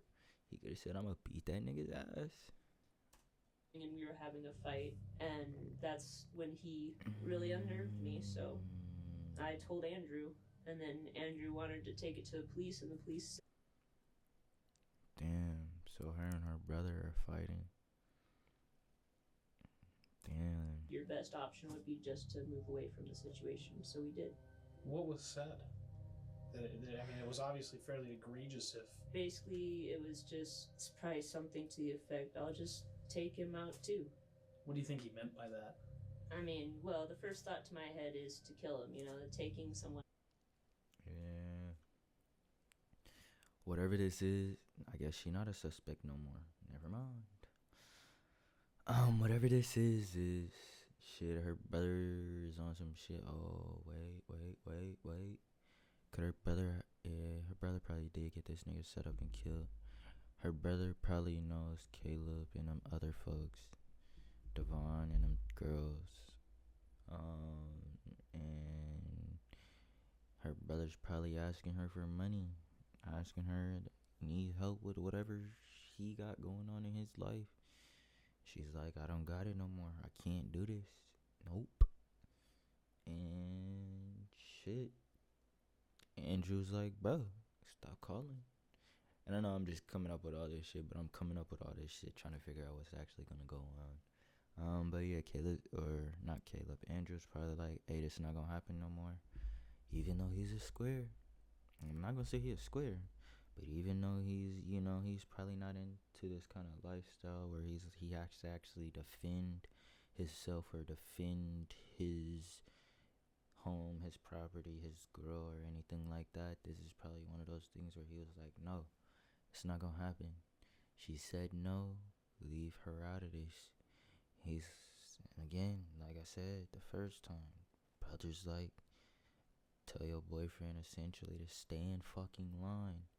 he could have said, I'ma beat that nigga's ass. And we were having a fight, and that's when he really unnerved me, so I told Andrew, and then Andrew wanted to take it to the police, and the police... Damn, so her and her brother are fighting. Damn. Your best option would be just to move away from the situation, so we did. what was said? I mean, it was obviously fairly egregious. If Basically, it was just it's probably something to the effect, I'll just take him out too. what do you think he meant by that? I mean, well, the first thought to my head is to kill him, taking someone... Yeah. Whatever this is, I guess she not a suspect no more. Never mind. Whatever this is shit, her brother is on some shit. Oh, wait. Could her brother probably did get this nigga set up and killed. Her brother probably knows Caleb and them other folks. Devon and them girls. And her brother's probably asking her for money. Asking her to need help with whatever he got going on in his life. She's like, I don't got it no more. I can't do this. Nope. And shit. Andrew's like, bro, stop calling. And I know I'm just coming up with all this shit, but I'm coming up with all this shit trying to figure out what's actually gonna go on. But yeah, Andrew's probably like, hey, this not gonna happen no more. Even though he's a square. I'm not gonna say he's a square, but even though he's probably not into this kind of lifestyle where he has to actually defend himself or defend his home, his property, his girl, or anything like that. This is probably one of those things where he was like, no, it's not gonna happen. She said no, leave her out of this. Again, like I said the first time, brother's like, tell your boyfriend essentially to stay in fucking line.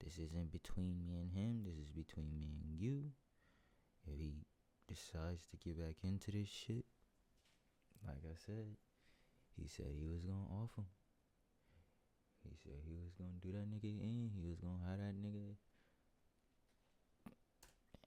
This isn't between me and him, this is between me and you. If he decides to get back into this shit, like I said, he said he was gonna off him. He said he was gonna do that nigga in. He was gonna have that nigga.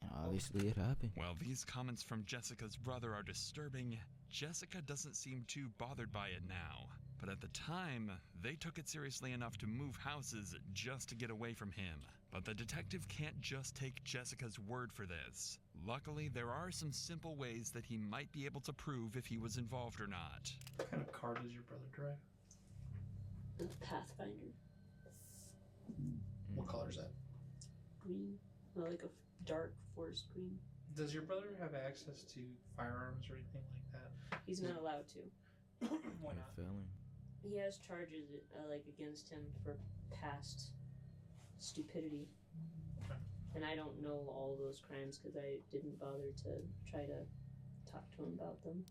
And obviously it happened. While these comments from Jessica's brother are disturbing, Jessica doesn't seem too bothered by it now. But at the time, they took it seriously enough to move houses just to get away from him. But the detective can't just take Jessica's word for this. Luckily, there are some simple ways that he might be able to prove if he was involved or not. What kind of car does your brother drive? The Pathfinder. What color is that? Green. Like a dark forest green. Does your brother have access to firearms or anything like that? He's not allowed to. Why not? He has charges against him for past stupidity. Okay. And I don't know all those crimes because I didn't bother to try to talk to him about them.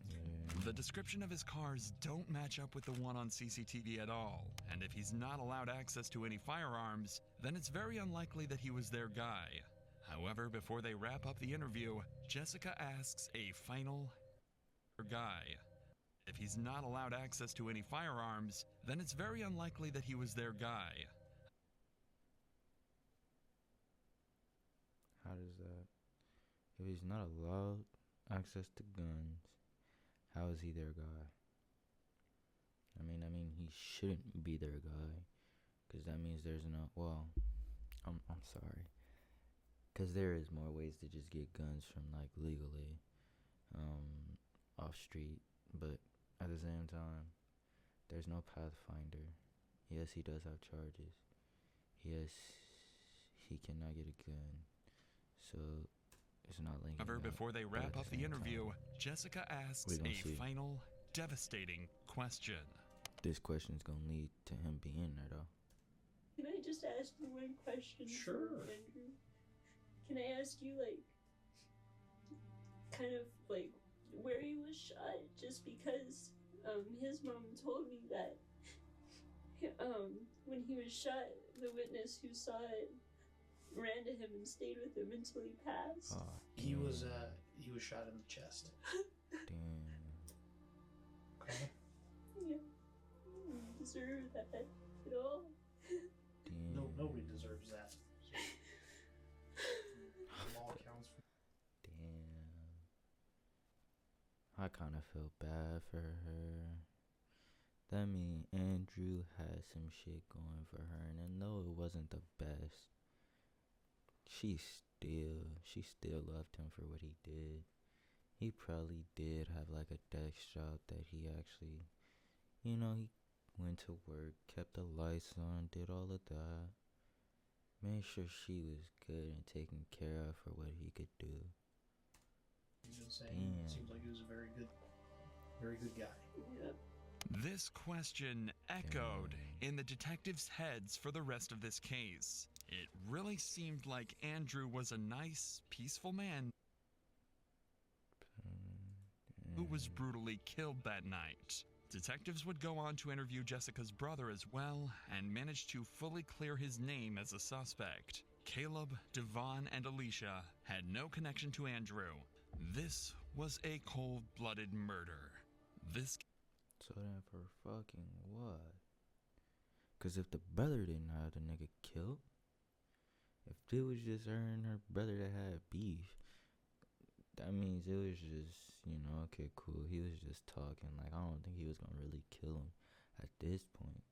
The description of his cars don't match up with the one on CCTV at all. And if he's not allowed access to any firearms, then it's very unlikely that he was their guy. However, before they wrap up the interview, Jessica asks a final guy. If he's not allowed access to any firearms, then it's very unlikely that he was their guy. How does that? If he's not allowed access to guns, how is he their guy? I mean, he shouldn't be their guy, because that means there's no. Well, I'm sorry, because there is more ways to just get guns from legally, off street, but at the same time, there's no Pathfinder. Yes, he does have charges. Yes, he cannot get a gun. So, it's not linked. However, before they wrap up the interview, Jessica asks a final, devastating question. This question's gonna lead to him being there, though. Can I just ask you one question? Sure. Andrew? Can I ask you, where he was shot? Just because, his mom told me that, when he was shot, the witness who saw it ran to him and stayed with him until he passed. He was shot in the chest. Damn. Okay. Yeah. He didn't deserve that at all. Damn. No, nobody deserves that. The law counts for. Damn. I kind of feel bad for her. That mean Andrew had some shit going for her, and though it wasn't the best, she still loved him for what he did. He probably did have a desk job that he actually, he went to work, kept the lights on, did all of that, made sure she was good and taken care of for what he could do. He's just saying, it seems like he was a very good guy. Yep. This question echoed in the detectives' heads for the rest of this case. It really seemed like Andrew was a nice, peaceful man who was brutally killed that night. Detectives would go on to interview Jessica's brother as well and managed to fully clear his name as a suspect. Caleb, Devon, and Alicia had no connection to Andrew. This was a cold-blooded murder. So then for fucking what? Because if the brother didn't have the nigga killed, if it was just her and her brother that had beef, that means it was just, okay, cool. He was just talking. Like, I don't think he was gonna really kill him at this point.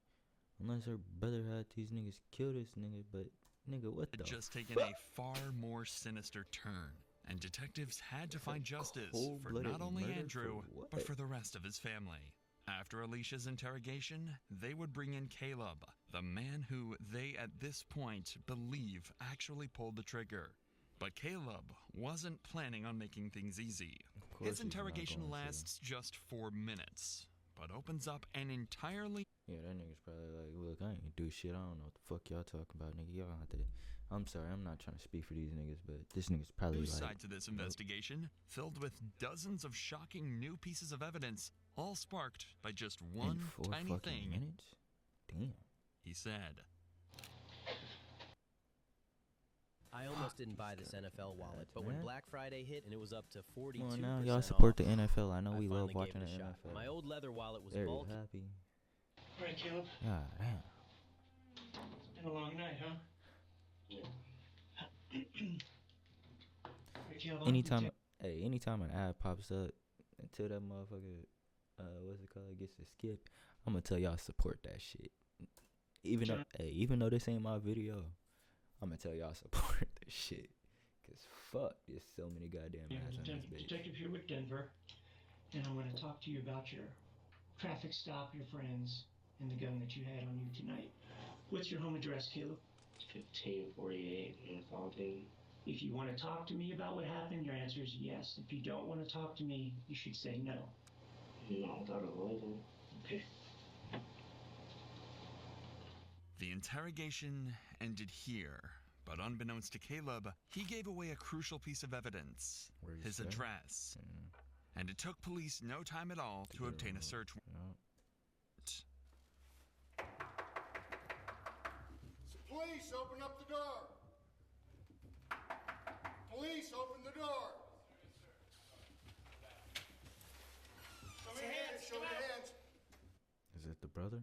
Unless her brother had these niggas kill this nigga, but nigga, what the just taken fuck? a far more sinister turn, and detectives had to find justice for cold-blooded not only murder Andrew, for what? but for the rest of his family. After Alicia's interrogation, they would bring in Caleb, the man who they at this point believe actually pulled the trigger. But Caleb wasn't planning on making things easy. His interrogation lasts just 4 minutes, but opens up an entirely... Yeah, that nigga's probably like, look, I ain't do shit. I don't know what the fuck y'all talking about, nigga. Y'all have to... I'm sorry, I'm not trying to speak for these niggas, but this nigga's probably new like... side to this investigation, filled with dozens of shocking new pieces of evidence, all sparked by just one tiny thing. Minutes? Damn. He said. I almost didn't buy this NFL wallet, but when Black Friday hit and it was up to 42%, Well, now y'all support the NFL. I know we love finally watching gave the it a shot. NFL. My old leather wallet was Very bulky. happy. All right, Caleb. God damn. It's been a long night, huh? Right, Caleb, Anytime an ad pops up until that motherfucker, what's it called, gets to skip, I'm gonna tell y'all support that shit. Even though this ain't my video, I'm gonna tell y'all support this shit. Cause fuck, there's so many goddamn ads on this bitch. Detective here with Denver, and I'm going to talk to you about your traffic stop, your friends, and the gun that you had on you tonight. What's your home address, Caleb? 1548 in Fontaine. If you want to talk to me about what happened, your answer is yes. If you don't want to talk to me, you should say no. No, I thought it wasn't. Okay. The interrogation ended here, but unbeknownst to Caleb, he gave away a crucial piece of evidence, his address. And it took police no time at all to obtain a search warrant. Police, open up the door. Police, open the door. Show me your hands. Show me your hands. Is it the brother?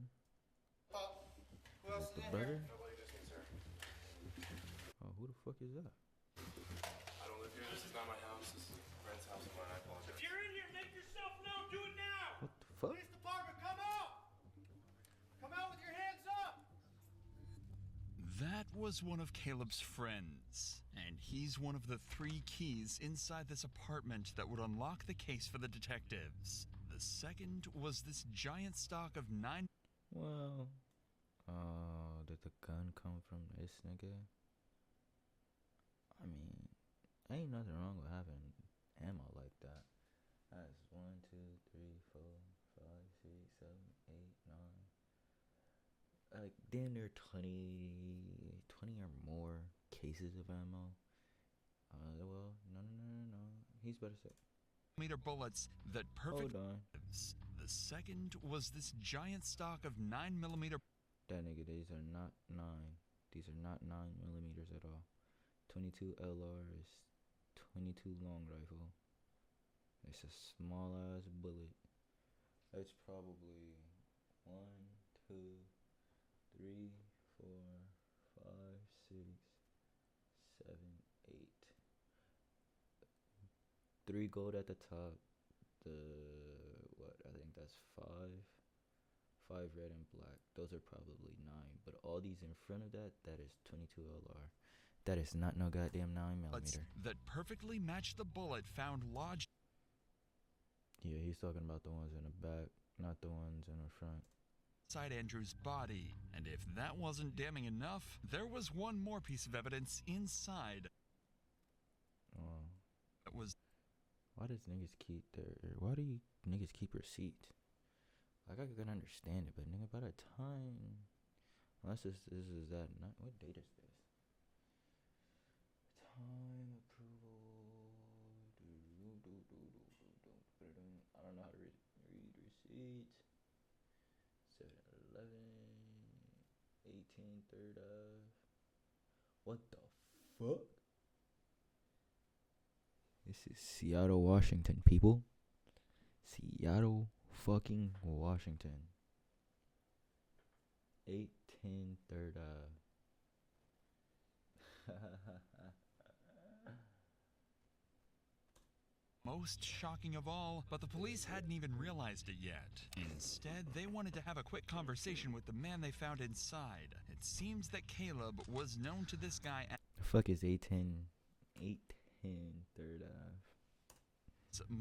Who else is the in brother? here? Nobody just needs her. Oh, who the fuck is that? I don't live here. This is not my house. This is a friend's house of mine. I apologize. If you're in here, make yourself known. Do it now. What the fuck? Police department, come out! Come out with your hands up! That was one of Caleb's friends, and he's one of the 3 keys inside this apartment that would unlock the case for the detectives. The second was this giant stock of 9... Well, did the gun come from this nigga? I mean, ain't nothing wrong with having ammo like that. That's 1, 2, 3, 4, 5, 6, 7, 8, 9. Like, then there are 20 or more cases of ammo. Well, no. He's better say. Meter bullets that perfect. Hold on. The second was this giant stock of 9mm. That nigga, these are not 9. These are not 9mm at all. 22 LR is 22 long rifle. It's a small ass bullet. It's probably 1, 2, 3, 4, 5, 6, 7, 8. 3 gold at the top. I think that's 5. 5 red and black. Those are probably 9. But all these in front of that is 22 LR. That is not no goddamn 9mm. That perfectly matched the bullet found lodged. Yeah, he's talking about the ones in the back, not the ones in the front. Inside Andrew's body, and if that wasn't damning enough, there was one more piece of evidence inside. It was. Why do you niggas keep receipts? Like, I can understand it, but nigga, by the time, unless this is that night, what date is this? Time approval. I don't know how to read receipts. 7-11, 18, 3rd of. What the fuck? This is Seattle, Washington, people. Seattle, fucking Washington. 8-10, 3rd of. most shocking of all, but the police hadn't even realized it yet. Instead, they wanted to have a quick conversation with the man they found inside. It seems that Caleb was known to this guy as The fuck is 810 Third Ave?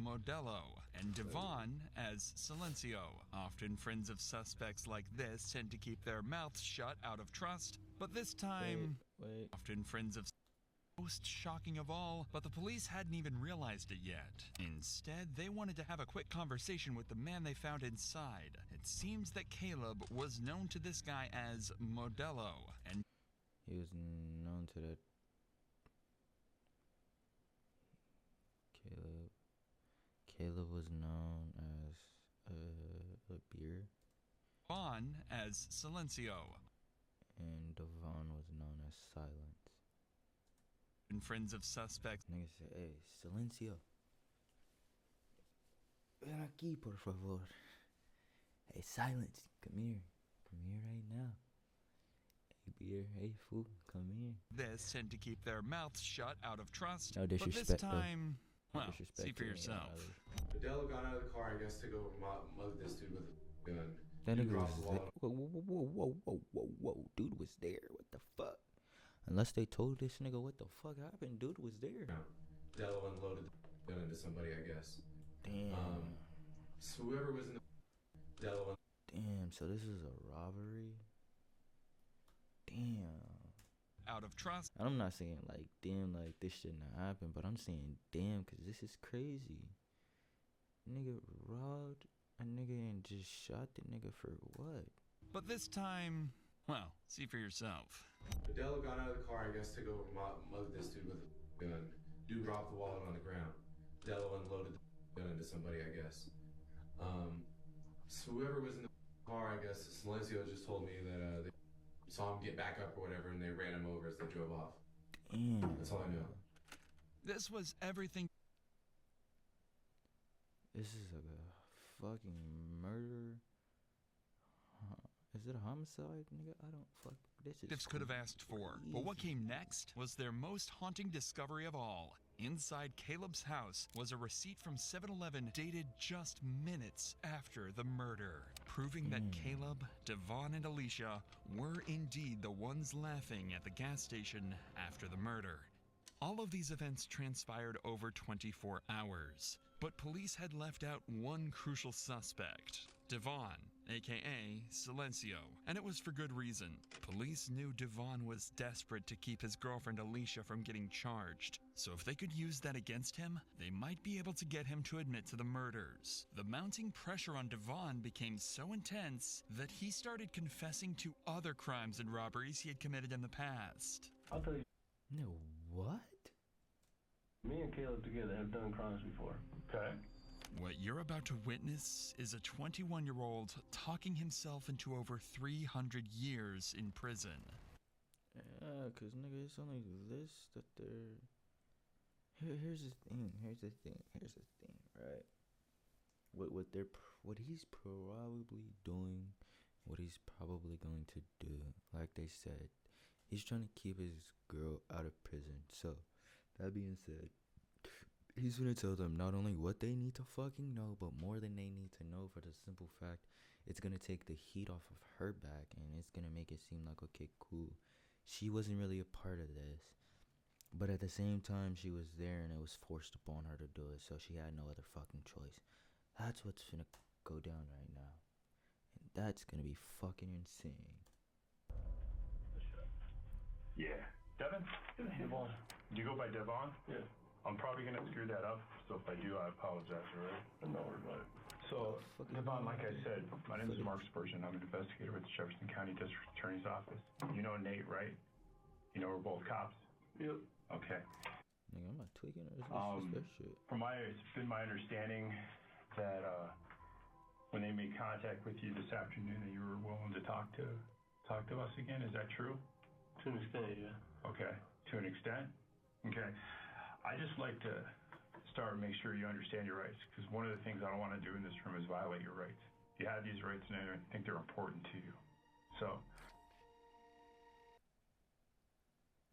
Modelo, and Devon as Silencio. Often friends of suspects like this tend to keep their mouths shut out of trust, but this time, often friends of most shocking of all, but the police hadn't even realized it yet. Instead, they wanted to have a quick conversation with the man they found inside. It seems that Caleb was known to this guy as Modelo, and he was known to that Caleb was known as a beer. Devon as Silencio. And Devon was known as Silence. And friends of suspects. Nigga said, hey, Silencio. Ven aquí, por favor. Hey, Silence, come here. Come here right now. Hey, beer, hey, fool, come here. This tend to keep their mouths shut out of trust. No disrespect. But this time, well, see for yourself. Adele got out of the car, I guess, to go mother this dude with a gun. That nigga was there. Whoa. Dude was there. What the fuck? Unless they told this nigga what the fuck happened, dude was there. Dello unloaded the gun into somebody, I guess. Damn. So whoever was in the Dello. Damn, so this is a robbery? Damn. Out of trust. I'm not saying like, damn, like this shouldn't have happened, but I'm saying damn, cause this is crazy. Nigga robbed a nigga and just shot the nigga for what? But this time, well, see for yourself. Adele got out of the car, I guess, to go mother this dude with a gun. Dude dropped the wallet on the ground. Dello unloaded the gun into somebody, I guess. So whoever was in the car, I guess, Silencio just told me that they saw him get back up or whatever, and they ran him over as they drove off. Damn. That's all I know. This was everything. This is a fucking murder. Is it a homicide, nigga? I don't fuck. This could have asked for. But what came next was their most haunting discovery of all. Inside Caleb's house was a receipt from 7-Eleven dated just minutes after the murder, proving that Caleb, Devon, and Alicia were indeed the ones laughing at the gas station after the murder. All of these events transpired over 24 hours, but police had left out one crucial suspect, Devon, aka Silencio, and it was for good reason. Police knew Devon was desperate to keep his girlfriend Alicia from getting charged, so if they could use that against him, they might be able to get him to admit to the murders. The mounting pressure on Devon became so intense that he started confessing to other crimes and robberies he had committed in the past. I'll tell you. No, what? Me and Caleb together have done crimes before. Okay. What you're about to witness is a 21-year-old talking himself into over 300 years in prison. Yeah, cause nigga, it's only this that they're. Here's the thing, right? What he's probably doing, what he's probably going to do, like they said, he's trying to keep his girl out of prison. So, that being said, he's gonna tell them not only what they need to fucking know, but more than they need to know, for the simple fact it's gonna take the heat off of her back, and it's gonna make it seem like, okay, cool, she wasn't really a part of this, but at the same time she was there and it was forced upon her to do it, so she had no other fucking choice. That's what's gonna go down right now, and that's gonna be fucking insane. Yeah. Devin? Devon. Do you go by Devon? Yeah. I'm probably going to screw that up, so if I do, I apologize, alright? No worries about it. So, Devon, like I said, my name is Mark Spurgeon. I'm an investigator with the Jefferson County District Attorney's Office. You know Nate, right? You know we're both cops? Yep. Okay. Nigga, I'm not tweaking or is this shit? It's been my understanding that when they made contact with you this afternoon, that you were willing to talk to us again. Is that true? To an extent, yeah. Okay. To an extent? Okay. I just like to start and make sure you understand your rights, because one of the things I don't want to do in this room is violate your rights. You have these rights and I think they're important to you. So.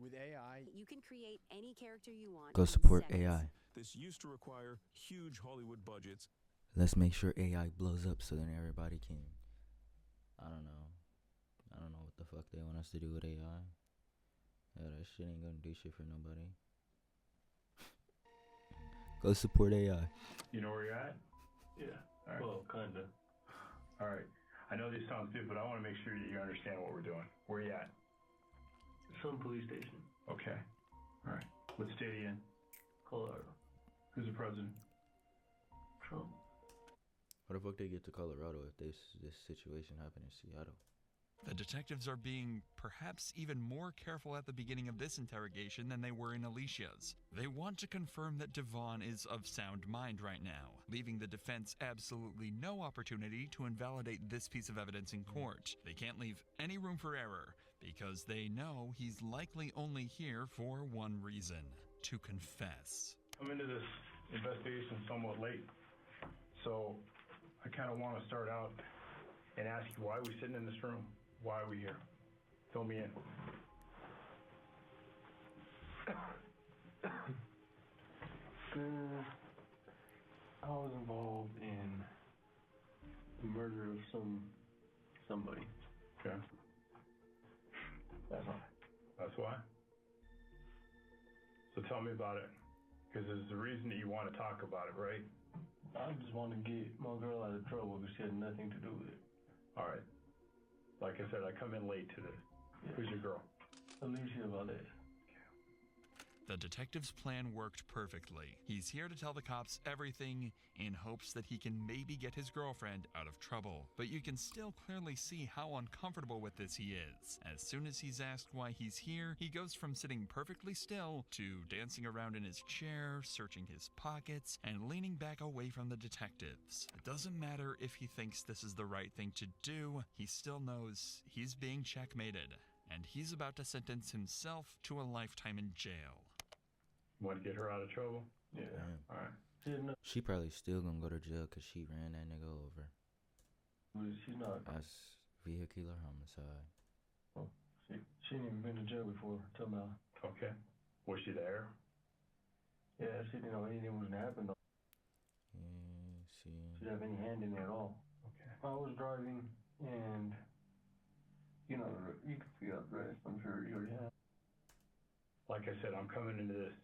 With AI, You can create any character you want. Go in support seconds. AI. This used to require huge Hollywood budgets. Let's make sure AI blows up so then everybody can. I don't know what the fuck they want us to do with AI. Yeah, that shit ain't gonna do shit for nobody. Go support AI. You know where you're at? Yeah. All right. Well, kinda. All right. I know this sounds good, but I want to make sure that you understand what we're doing. Where you at? Some police station. Okay. All right. What state are you in? Colorado. Who's the president? Trump. How the fuck they get to Colorado if this situation happened in Seattle? The detectives are being perhaps even more careful at the beginning of this interrogation than they were in Alicia's. They want to confirm that Devon is of sound mind right now, leaving the defense absolutely no opportunity to invalidate this piece of evidence in court. They can't leave any room for error, because they know he's likely only here for one reason: to confess. I'm into this investigation somewhat late, so I kind of want to start out and ask you, why are we sitting in this room? Why are we here? Fill me in. I was involved in the murder of somebody. Okay. That's all. That's why? So tell me about it. Because there's a reason that you want to talk about it, right? I just want to get my girl out of trouble because she had nothing to do with it. All right. Like I said, I come in late to this. Yeah. Who's your girl? Alicia Valdez. The detective's plan worked perfectly. He's here to tell the cops everything in hopes that he can maybe get his girlfriend out of trouble. But you can still clearly see how uncomfortable with this he is. As soon as he's asked why he's here, he goes from sitting perfectly still to dancing around in his chair, searching his pockets, and leaning back away from the detectives. It doesn't matter if he thinks this is the right thing to do, he still knows he's being checkmated, and he's about to sentence himself to a lifetime in jail. Want to get her out of trouble? Yeah. Damn. All right. She probably still gonna go to jail because she ran that nigga over. She's not. That's vehicular homicide. Oh, she ain't even been to jail before till now. Okay. Was she there? Yeah, she didn't know anything was gonna happen though. Yeah, She didn't have any hand in it at all. Okay. I was driving and, you know, you can feel the rest. I'm sure you already have. Like I said, I'm coming into this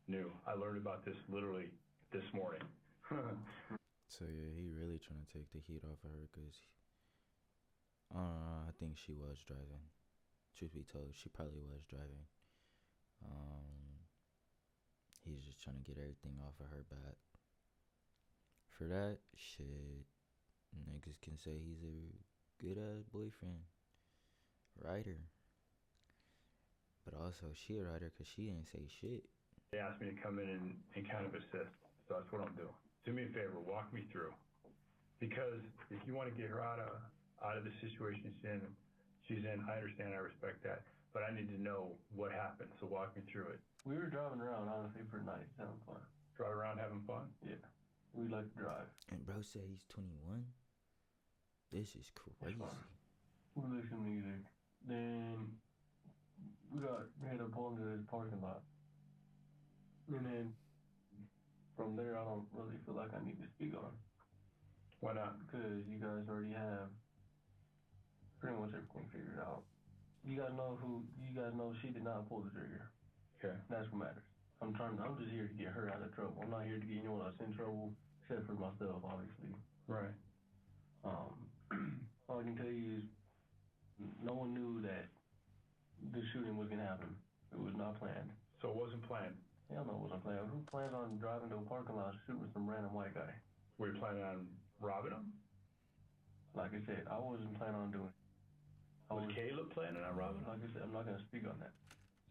new. I learned about this literally this morning. So yeah, he really trying to take the heat off of her because I think she was driving. Truth be told, she probably was driving. He's just trying to get everything off of her back. For that shit, niggas can say he's a good ass boyfriend, writer. But also, she a writer because she didn't say shit. They asked me to come in and kind of assist, so that's what I'm doing. Do me a favor, walk me through. Because if you want to get her out of the situation she's in, I understand, I respect that. But I need to know what happened, so walk me through it. We were driving around, honestly, for night, having fun. Drive around having fun? Yeah. We like to drive. And bro said he's 21? This is crazy. We listen to music. Then we had to pull into this parking lot. And then from there, I don't really feel like I need to speak on it. Why not? Because you guys already have pretty much everything figured out. You guys know she did not pull the trigger. Okay. That's what matters. I'm just here to get her out of trouble. I'm not here to get anyone else in trouble, except for myself, obviously. Right. All I can tell you is no one knew that the shooting was going to happen. It was not planned. So it wasn't planned? Hell no, it wasn't planned. Who plans on driving to a parking lot shooting some random white guy? Were you planning on robbing him? Like I said, I wasn't planning on doing it. Was Caleb planning on robbing him? Like I said, I'm not going to speak on that.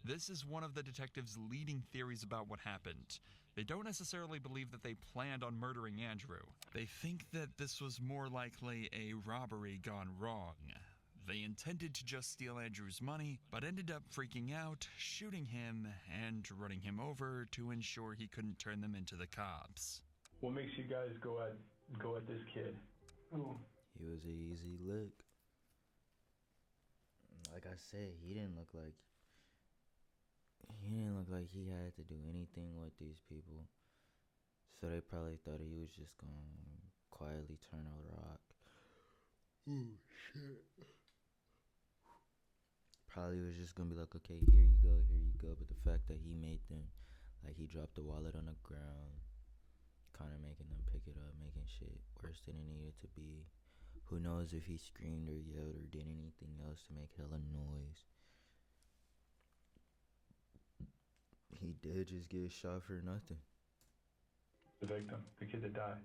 This is one of the detectives' leading theories about what happened. They don't necessarily believe that they planned on murdering Andrew. They think that this was more likely a robbery gone wrong. They intended to just steal Andrew's money, but ended up freaking out, shooting him, and running him over to ensure he couldn't turn them into the cops. What makes you guys go at this kid? Ooh. He was an easy look. Like I said, he didn't look like he didn't look like he had to do anything with these people. So they probably thought he was just gonna quietly turn a rock. Oh shit. Probably was just gonna be like, okay, here you go. But the fact that he made them, like he dropped the wallet on the ground, kind of making them pick it up, making shit worse than it needed to be. Who knows if he screamed or yelled or did anything else to make hella noise. He did just get shot for nothing. The victim, the kid that died.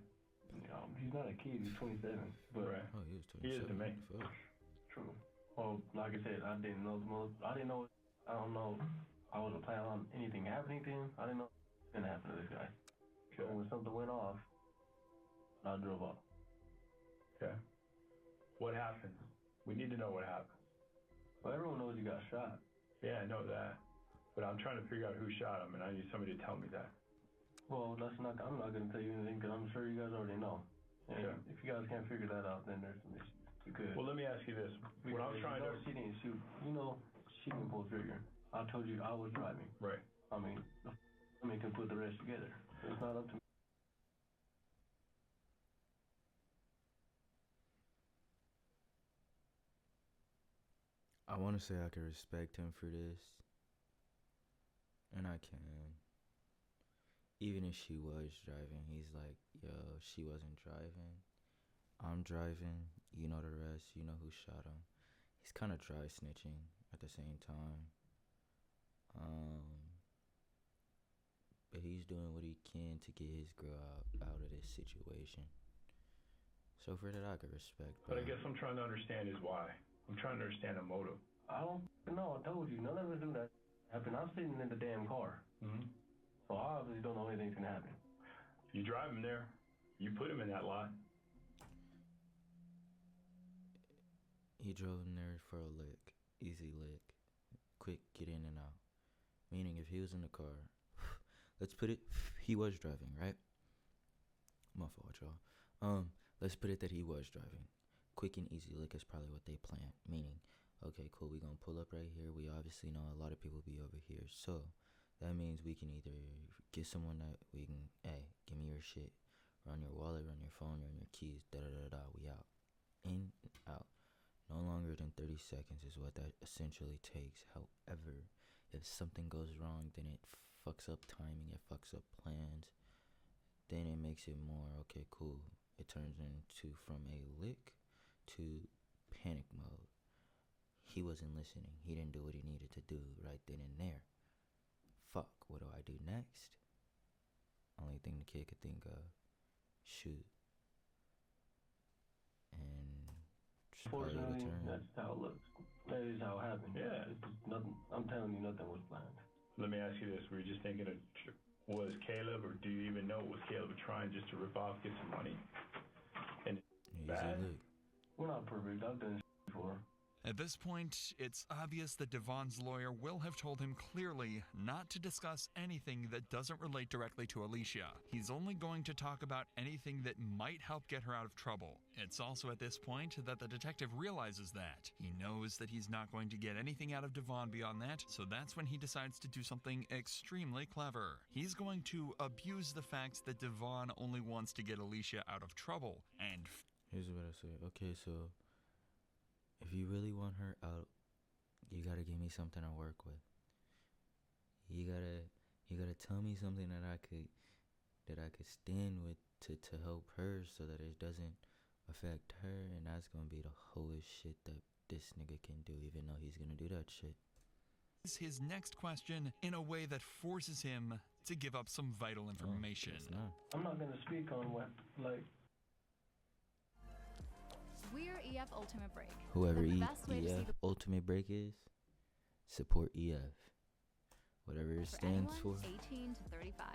He's not a kid, he's 27. But right. Oh, he was 27. He is to me. True. Well, like I said, I don't know. I wasn't planning on anything happening to him. I didn't know what was going to happen to this guy. So when something went off, I drove off. Okay. What happened? We need to know what happened. Well, everyone knows he got shot. Yeah, I know that. But I'm trying to figure out who shot him, and I need somebody to tell me that. Well, I'm not going to tell you anything because I'm sure you guys already know. And if you guys can't figure that out, then there's some issues. Good. Well, let me ask you this. What I'm trying to... She didn't shoot. She didn't pull the trigger. I told you I was driving. Right. I mean, can put the rest together. It's not up to me. I want to say I can respect him for this. And I can. Even if she was driving, he's like, yo, she wasn't driving. I'm driving. You know the rest. You know who shot him. He's kind of dry snitching at the same time. But he's doing what he can to get his girl out of this situation. So for that, I could respect. But I guess I'm trying to understand is why. I'm trying to understand the motive. I don't know. I told you. None of us do that happen. I'm sitting in the damn car. Mm-hmm. So I obviously don't know anything's going to happen. You drive him there. You put him in that lot. He drove him there for a lick. Easy lick. Quick, get in and out. Meaning if he was in the car, let's put it, he was driving, right? My fault, y'all. Let's put it that he was driving. Quick and easy lick is probably what they planned. Meaning, okay, cool, we gonna pull up right here. We obviously know a lot of people be over here. So, that means we can either get someone that we can, hey, give me your shit. Run your wallet, run your phone, run your keys, da-da-da-da, we out. In, out. No longer than 30 seconds is what that essentially takes. However, if something goes wrong, then it fucks up timing, it fucks up plans. Then it makes it more, okay, cool. It turns into from a lick to panic mode. He wasn't listening. He didn't do what he needed to do right then and there. Fuck, what do I do next? Only thing the kid could think of, shoot. And fortunately, that's how it looks. That is how it happened. Yeah. It's just nothing. I'm telling you, nothing was planned. Let me ask you this. Were you just thinking of, was Caleb, or do you even know, was Caleb trying just to rip off, get some money? And bad? We're not perfect. I've done before. At this point, it's obvious that Devon's lawyer will have told him clearly not to discuss anything that doesn't relate directly to Alicia. He's only going to talk about anything that might help get her out of trouble. It's also at this point that the detective realizes that. He knows that he's not going to get anything out of Devon beyond that, so that's when he decides to do something extremely clever. He's going to abuse the fact that Devon only wants to get Alicia out of trouble, and here's what I say. Okay, so if you really want her out, you gotta give me something to work with. You gotta tell me something that I could stand with to help her so that it doesn't affect her, and that's gonna be the wholest shit that this nigga can do, even though he's gonna do that shit. His next question in a way that forces him to give up some vital information. I'm not gonna speak on what, like, we're EF Ultimate Break. Whoever the best way to see EF the Ultimate Break is, support EF. Whatever it stands for. 18 to 35.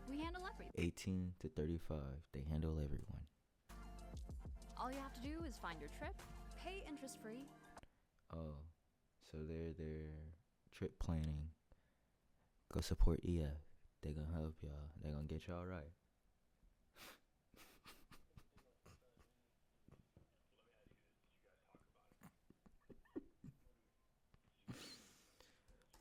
We handle everything. 18 to 35. They handle everyone. All you have to do is find your trip, pay interest free. Oh, so they're trip planning. Go support EF. They gonna help y'all. They gonna get y'all right.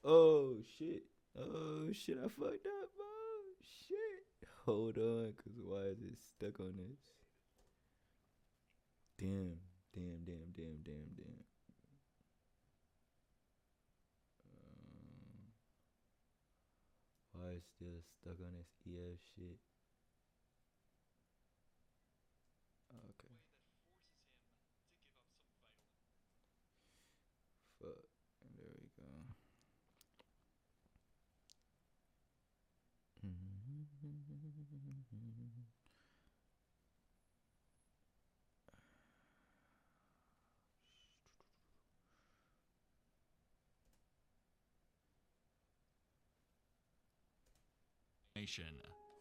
Oh shit. Oh shit, I fucked up. Oh shit. Hold on, cause why is it stuck on this? Damn. Why is still stuck on this EF shit? Okay. Fuck. There we go.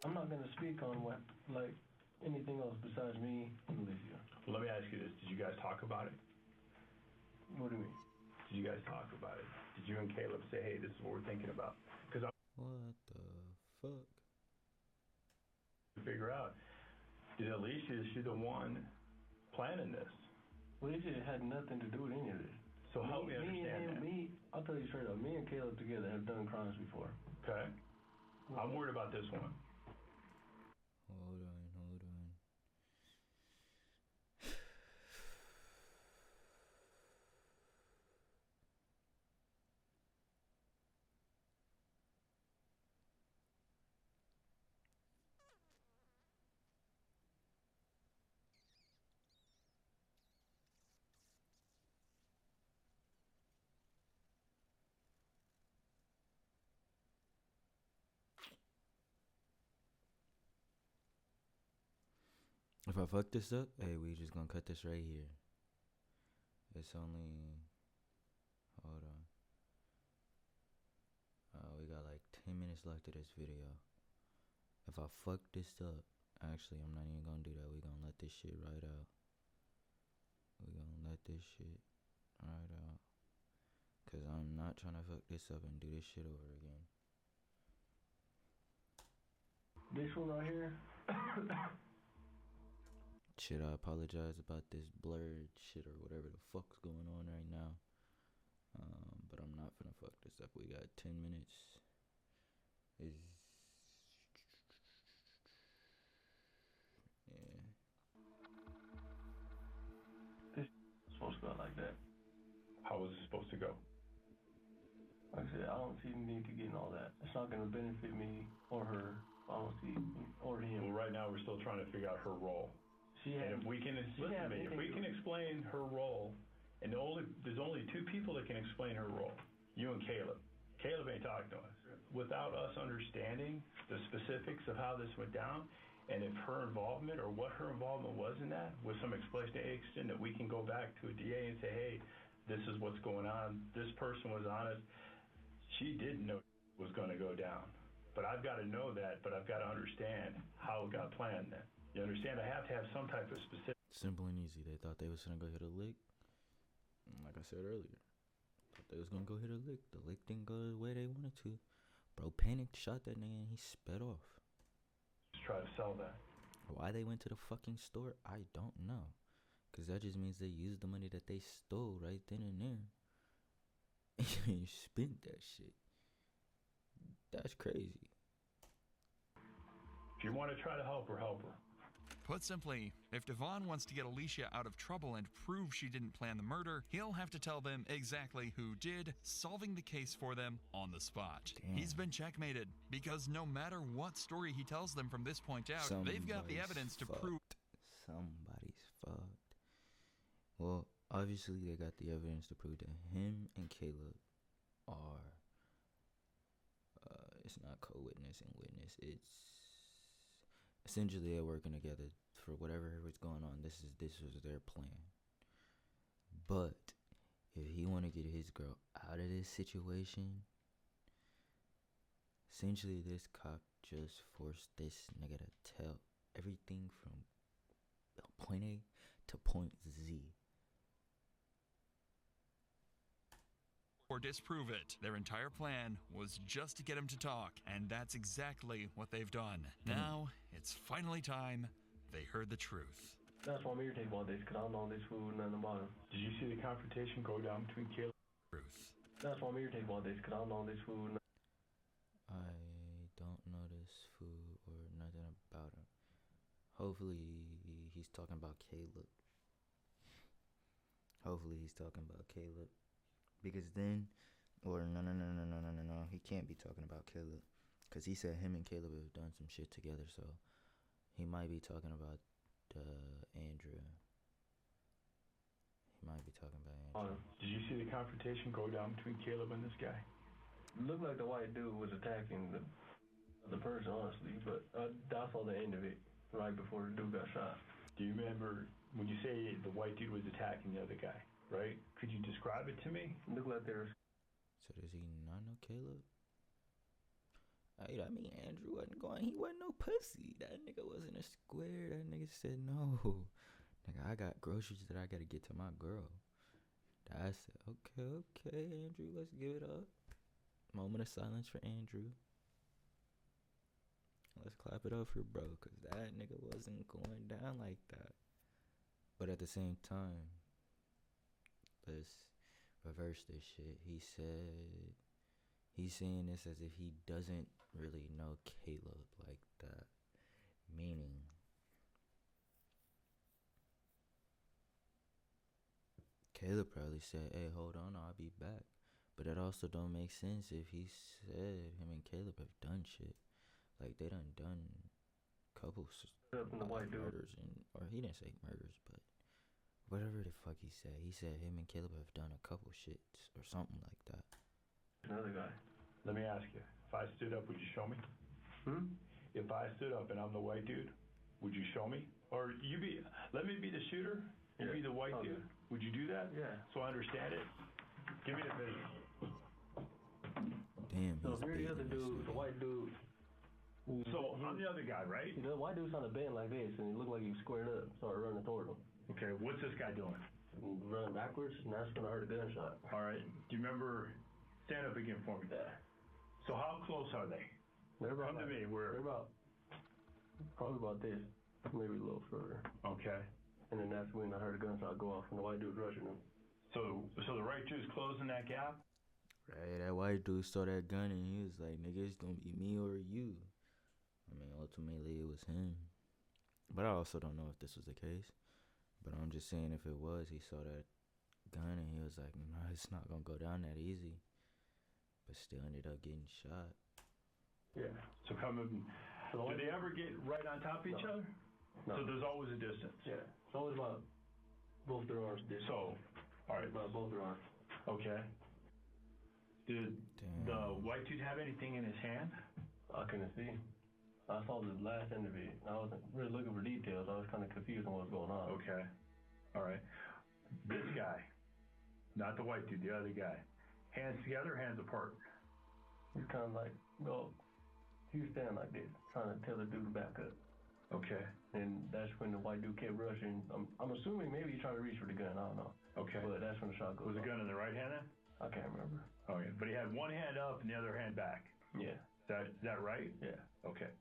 I'm not gonna speak on what, like, anything else besides me and Alicia. Let me ask you this: did you guys talk about it? What do you mean? Did you guys talk about it? Did you and Caleb say, "Hey, this is what we're thinking about"? Because I What the fuck? figure out, is she the one planning this? Alicia had nothing to do with any of this. So help me understand that. I'll tell you straight up. Me and Caleb together have done crimes before. Okay. I'm worried about this one. Hold on. If I fuck this up, hey, we just gonna cut this right here. It's only... Hold on. We got like 10 minutes left of this video. If I fuck this up, actually, I'm not even gonna do that. We gonna let this shit ride out. Cause I'm not trying to fuck this up and do this shit over again. This one right here. Shit, I apologize about this blurred shit or whatever the fuck's going on right now. But I'm not finna fuck this up. We got 10 minutes. Yeah. This supposed to go like that. How was it supposed to go? Like I said, I don't see the need to get in all that. It's not gonna benefit me or her. I don't see, or him. Well, right now we're still trying to figure out her role. And if we can explain her role, and there's only two people that can explain her role, you and Caleb. Caleb ain't talking to us. Without us understanding the specifics of how this went down, and if her involvement or what her involvement was in that, with some explanation that we can go back to a DA and say, hey, this is what's going on. This person was honest. She didn't know it was going to go down. But I've got to know that, but I've got to understand how it got planned then. You understand? I have to have some type of specific. Simple and easy. They thought they was gonna go hit a lick. Like I said earlier, thought they was gonna go hit a lick. The lick didn't go the way they wanted to. Bro panicked, shot that nigga, and he sped off. Just try to sell that. Why they went to the fucking store, I don't know. Cause that just means they used the money that they stole right then and there. And spent that shit. That's crazy. If you want to try to help her, help her. Put simply, if Devon wants to get Alicia out of trouble and prove she didn't plan the murder, he'll have to tell them exactly who did, solving the case for them on the spot. Damn. He's been checkmated, because no matter what story he tells them from this point out, they've got the evidence to prove... Somebody's fucked. Well, obviously they got the evidence to prove that him and Caleb are... it's not co-witness and witness, it's... essentially they're working together for whatever was going on. This was their plan. But if he want to get his girl out of this situation, essentially this cop just forced this nigga to tell everything from point A to point Z. Or disprove it. Their entire plan was just to get him to talk, and that's exactly what they've done. Now, it's finally time they heard the truth. That's why I'm irritated about this, because I don't know this food, nothing about him. Did you see the confrontation go down between Caleb? Truth. That's why I'm irritated about this, because I don't know this food. Hopefully he's talking about Caleb. Because then, or no, he can't be talking about Caleb. Because he said him and Caleb have done some shit together, so he might be talking about Andrew. Did you see the confrontation go down between Caleb and this guy? It looked like the white dude was attacking the person, honestly, but I saw the end of it right before the dude got shot. Do you remember when you say the white dude was attacking the other guy, right? Could you describe it to me? It looked like there was... So does he not know Caleb? I mean, Andrew wasn't going. He wasn't no pussy. That nigga wasn't a square. That nigga said no. Nigga, I got groceries that I gotta get to my girl. I said, okay, Andrew, let's give it up. Moment of silence for Andrew. Let's clap it up for bro, because that nigga wasn't going down like that. But at the same time, let's reverse this shit. He said he's saying this as if he doesn't really know Caleb like that. Meaning, Caleb probably said, hey, hold on, I'll be back. But that also don't make sense if he said him and Caleb have done shit. Like, they done couples murders, or he didn't say murders, but whatever the fuck he said. He said him and Caleb have done a couple shits or something like that. Another guy. Let me ask you, if I stood up, would you show me? If I stood up and I'm the white dude, would you show me? Or let me be the shooter, you be the white dude. Would you do that? Yeah. So I understand it? Give me the video. Damn. So if you're the other dude, the white dude. So I'm the other guy, right? The white dude's on a bend like this, and he looked like he squared up, started running toward him. Okay, what's this guy doing? Running backwards, and that's when I heard a gunshot. All right. Do you remember? Stand up again for me. Yeah. So how close are they? Come to me. They're probably about this, maybe a little further. Okay. And then that's when I heard a gunshot go off, and the white dude rushing him. So the right dude's closing that gap? Right, that white dude saw that gun and he was like, nigga, it's gonna be me or you. I mean, ultimately it was him. But I also don't know if this was the case. But I'm just saying if it was, he saw that gun and he was like, no, it's not gonna go down that easy. But still ended up getting shot. Yeah. So do they ever get right on top of each other? No. So there's always a distance? Yeah. It's always about both their arms distance. So, all right. About both their arms. Okay. Did the white dude have anything in his hand? I couldn't see. I saw the last end of it. I wasn't really looking for details. I was kind of confused on what was going on. Okay. All right. This guy, not the white dude, the other guy. Hands together, hands apart. He's kind of like, he was standing like this, trying to tell the dude to back up. Okay. And that's when the white dude kept rushing. I'm assuming maybe he tried to reach for the gun. I don't know. Okay. But that's when the shot goes off. Was the gun in the right hand then? I can't remember. Okay. But he had one hand up and the other hand back. Yeah. Is that right? Yeah. Okay.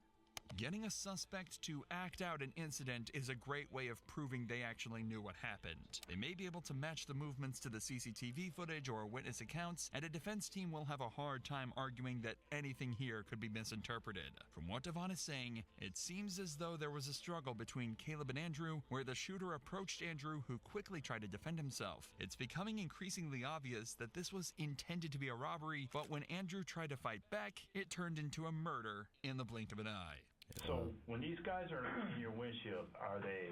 Getting a suspect to act out an incident is a great way of proving they actually knew what happened. They may be able to match the movements to the CCTV footage or witness accounts, and a defense team will have a hard time arguing that anything here could be misinterpreted. From what Devon is saying, it seems as though there was a struggle between Caleb and Andrew, where the shooter approached Andrew, who quickly tried to defend himself. It's becoming increasingly obvious that this was intended to be a robbery, but when Andrew tried to fight back, it turned into a murder in the blink of an eye. So when these guys are in your windshield, are they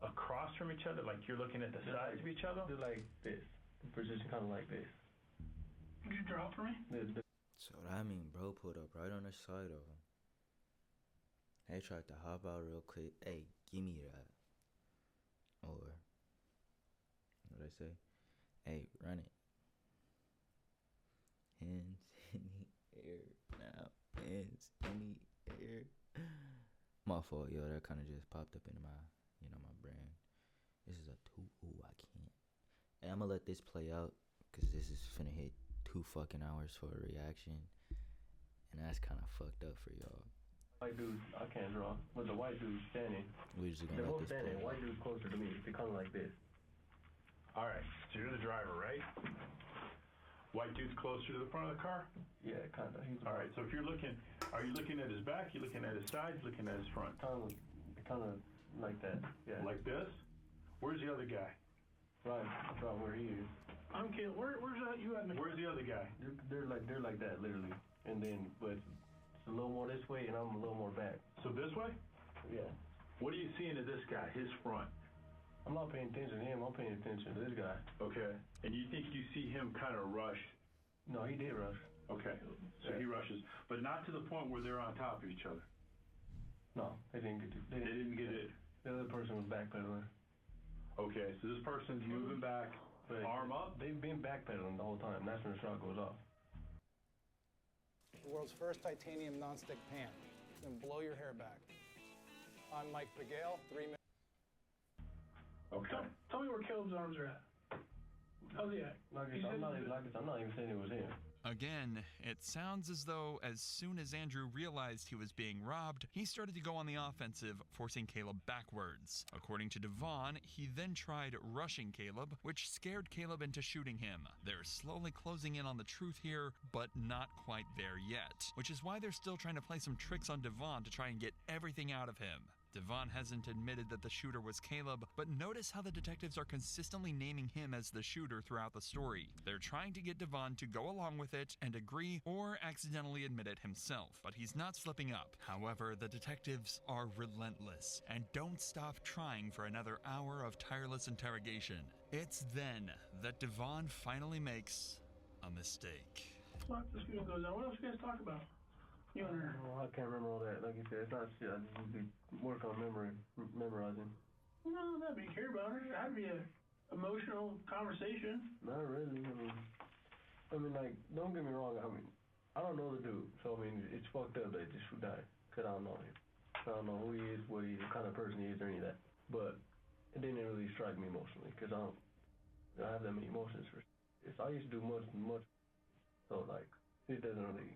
across from each other? Like you're looking at the sides of each other? They're like this. Position kind of like this. Could you draw for me? So I mean, bro pulled up right on the side of him. They tried to hop out real quick. Hey, give me that. Or, what did I say? Hey, run it. Hands in the air now. Hands in the air. My fault, yo. That kind of just popped up into my brain. This is a 2. Ooh, I can't. And I'm gonna let this play out because this is finna hit 2 fucking hours for a reaction, and that's kind of fucked up for y'all. White dude, I can't draw, but the white dude's standing. We just They're gonna both let this standing. play. White dude's closer to me. They're kind of like this. All right. So you're the driver, right? White dude's closer to the front of the car? Yeah, kind of. All right. So if you're looking, are you looking at his back? You looking at his side? You looking at his front? Kind of like that. Yeah. Like this? Where's the other guy? Right where he is. I'm kidding. Where's that you at? Where's the other guy? They're like that literally, and then but it's a little more this way, and I'm a little more back. So this way? Yeah. What are you seeing of this guy? His front? I'm not paying attention to him. I'm paying attention to this guy. Okay. And you think you see him kind of rush? No, he did rush. Okay. So he rushes, but not to the point where they're on top of each other. No, they didn't get to. They didn't get it. The other person was backpedaling. Okay, so this person's moving back, but arm up. They've been backpedaling the whole time. That's when the shot goes off. The world's first titanium nonstick pan. It's gonna blow your hair back. I'm Mike Pagale, 3 minutes. Okay. Tell me where Caleb's arms are at. How's he at? I'm not even saying it was him. Again, it sounds as though as soon as Andrew realized he was being robbed, he started to go on the offensive, forcing Caleb backwards. According to Devon, he then tried rushing Caleb, which scared Caleb into shooting him. They're slowly closing in on the truth here, but not quite there yet, which is why they're still trying to play some tricks on Devon to try and get everything out of him. Devon hasn't admitted that the shooter was Caleb, but notice how the detectives are consistently naming him as the shooter throughout the story. They're trying to get Devon to go along with it and agree or accidentally admit it himself, but he's not slipping up. However, the detectives are relentless and don't stop trying for another hour of tireless interrogation. It's then that Devon finally makes a mistake. Fuck, this video goes on. What else you guys talk about? You and her. I can't remember all that. Like you said, it's not shit. I just usually work on memorizing. No, that'd be care about her. That'd be a emotional conversation. Not really. I mean, like, don't get me wrong. I mean, I don't know the dude, so I mean, it's fucked up that this should die, cause I don't know him. I don't know who he is, what kind of person he is, or any of that. But it didn't really strike me emotionally, cause I don't have that many emotions for. I used to do much, so like, it doesn't really.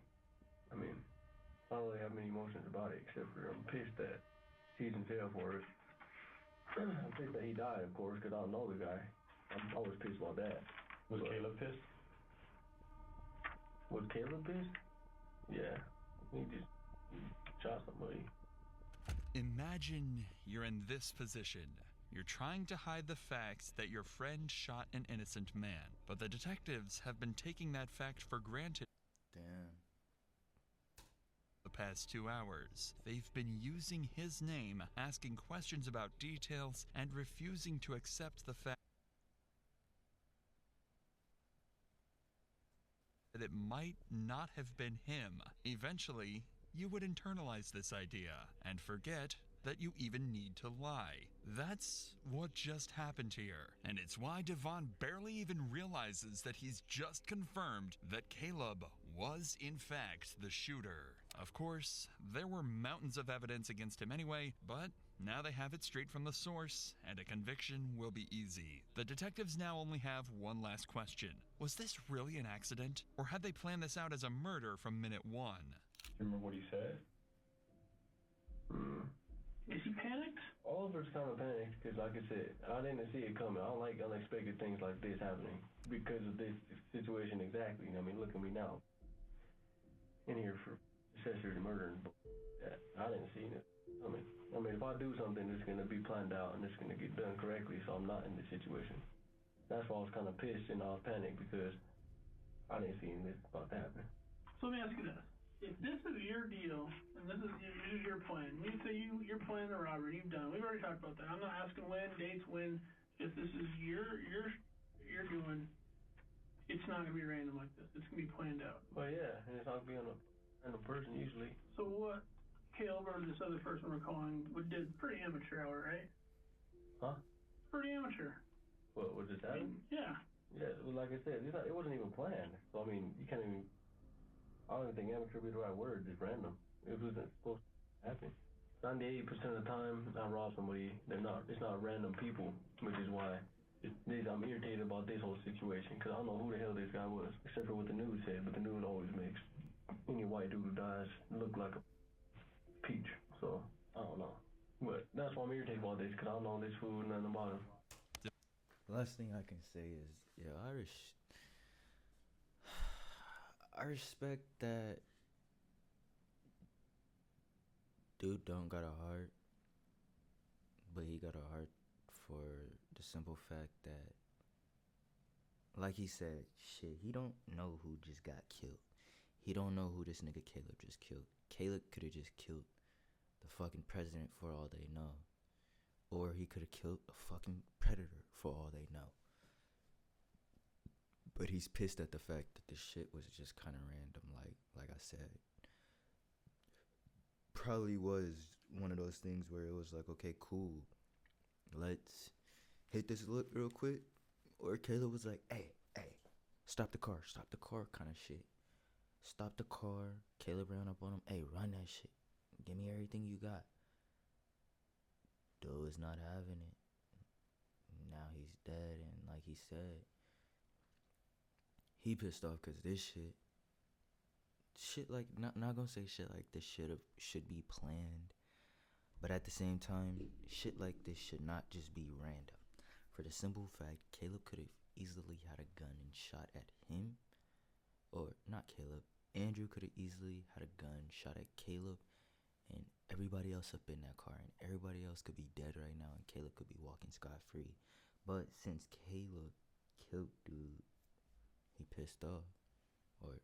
I mean. I don't really have many emotions about it, except for I'm pissed that he's in jail for it. I'm pissed that he died, of course, because I don't know the guy. I'm always pissed about that. Was Caleb pissed? Was Caleb pissed? Yeah. He just shot somebody. Imagine you're in this position. You're trying to hide the fact that your friend shot an innocent man, but the detectives have been taking that fact for granted. Damn. The past 2 hours. They've been using his name, asking questions about details, and refusing to accept the fact that it might not have been him. Eventually, you would internalize this idea and forget that you even need to lie. That's what just happened here, and it's why Devon barely even realizes that he's just confirmed that Caleb was in fact the shooter. Of course, there were mountains of evidence against him anyway, but now they have it straight from the source, and a conviction will be easy. The detectives now only have one last question. Was this really an accident, or had they planned this out as a murder from minute one? Remember what he said? Is he panicked? Oliver's kind of panicked, because like I said, I didn't see it coming. I don't like unexpected things like this happening, because of this situation exactly. I mean, look at me now. In here for accessory to murder and I didn't see it. I mean, if I do something, it's going to be planned out and it's going to get done correctly, so I'm not in this situation. That's why I was kind of pissed and I was panicked, because I didn't see this about to happen. So let me ask you this. If this is your deal, and this is your plan, we say you're planning the robbery, you've done it. We've already talked about that. I'm not asking when, dates, when. If this is you're doing, it's not going to be random like this. It's going to be planned out. Well, yeah, and it's not going to be on a random person usually. So what Caleb or this other person we're calling did pretty amateur hour, right? Huh? Pretty amateur. What, was this happening? Yeah. Yeah, well, like I said, it wasn't even planned. So, I mean, you can't even, I don't even think amateur would be the right word, just random. It wasn't supposed to happen. 98% of the time I rob somebody, it's not random people, which is why I'm irritated about this whole situation, because I don't know who the hell this guy was, except for what the news said, but the news always makes any white dude who dies look like a peach, so I don't know. But that's why I'm irritated about this, because I don't know this food, nothing about him. The last thing I can say is, yeah, I respect that dude don't got a heart, But he got a heart for the simple fact that, like he said, shit, he don't know who just got killed. He don't know who this nigga Caleb just killed. Caleb could have just killed the fucking president for all they know. Or he could have killed a fucking predator for all they know. But he's pissed at the fact that this shit was just kind of random, like I said. Probably was one of those things where it was like, okay, cool, let's hit this look real quick. Or Caleb was like, hey, stop the car kind of shit. Stop the car. Caleb ran up on him, hey, run that shit. Give me everything you got. Dude is not having it. Now he's dead, and like he said, he pissed off because this shit like, not gonna say shit like this should be planned, but at the same time, shit like this should not just be random. For the simple fact, Caleb could have easily had a gun and shot at him, or not Caleb, Andrew could have easily had a gun, shot at Caleb, and everybody else up in that car, and everybody else could be dead right now, and Caleb could be walking scot-free. But since Caleb killed dude, he pissed off, or,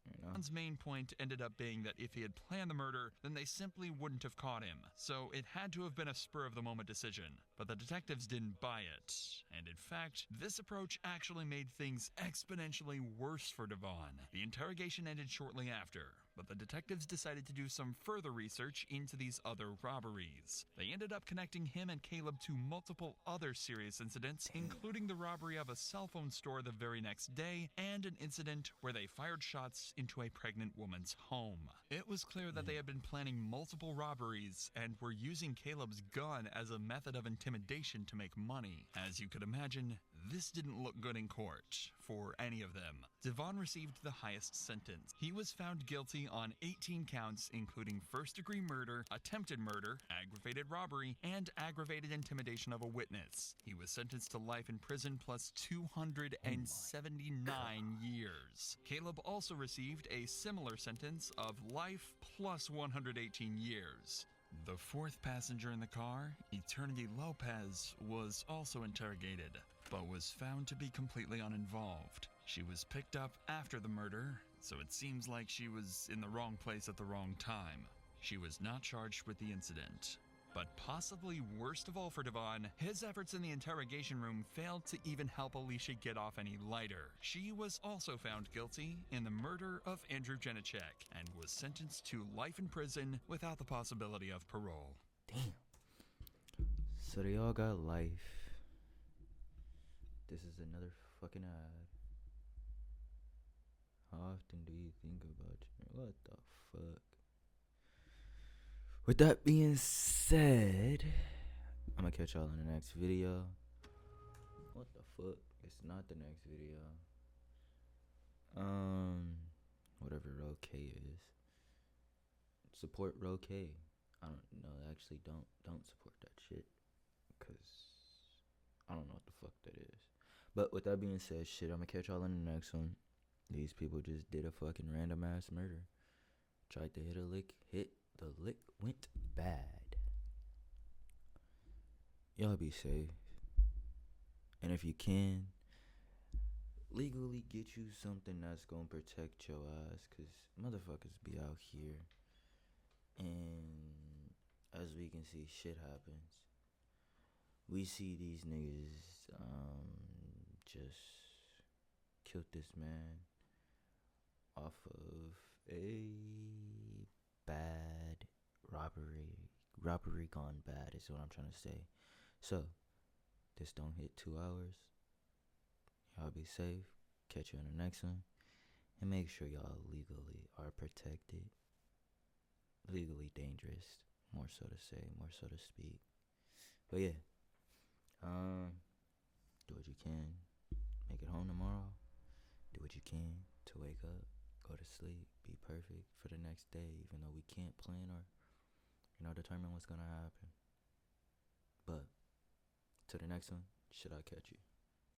you know. John's main point ended up being that if he had planned the murder, then they simply wouldn't have caught him. So it had to have been a spur-of-the-moment decision. But the detectives didn't buy it. And in fact, this approach actually made things exponentially worse for Devon. The interrogation ended shortly after, but the detectives decided to do some further research into these other robberies. They ended up connecting him and Caleb to multiple other serious incidents, including the robbery of a cell phone store the very next day, and an incident where they fired shots into a pregnant woman's home. It was clear that they had been planning multiple robberies and were using Caleb's gun as a method of intimidation to make money. As you could imagine, this didn't look good in court for any of them. Devon received the highest sentence. He was found guilty on 18 counts, including first-degree murder, attempted murder, aggravated robbery, and aggravated intimidation of a witness. He was sentenced to life in prison plus 279 years. Caleb also received a similar sentence of life plus 118 years. The fourth passenger in the car, Eternity Lopez, was also interrogated, but was found to be completely uninvolved. She was picked up after the murder, so it seems like she was in the wrong place at the wrong time. She was not charged with the incident. But possibly worst of all for Devon, his efforts in the interrogation room failed to even help Alicia get off any lighter. She was also found guilty in the murder of Andrew Janicek and was sentenced to life in prison without the possibility of parole. Damn. So they all got life. This is another fucking ad. How often do you think about you? What the fuck? With that being said, I'm gonna catch y'all in the next video. What the fuck? It's not the next video. Whatever Row K is. Support Row K. I don't know. Actually, don't support that shit, cause I don't know what the fuck that is. But with that being said, shit, I'm gonna catch y'all in the next one. These people just did a fucking random ass murder. Tried to hit a lick, the lick went bad. Y'all be safe. And if you can, legally get you something that's gonna protect your ass, cause motherfuckers be out here, and as we can see, shit happens. We see these niggas just killed this man off of a bad robbery gone bad is what I'm trying to say. So this don't hit 2 hours. Y'all be safe. Catch you in the next one, and make sure y'all legally are protected. Legally dangerous, more so to say, more so to speak. But yeah, do what you can, make it home tomorrow. Do what you can to wake up, go to sleep, be perfect for the next day, even though we can't plan or, determine what's gonna happen. But to the next one, should I catch you?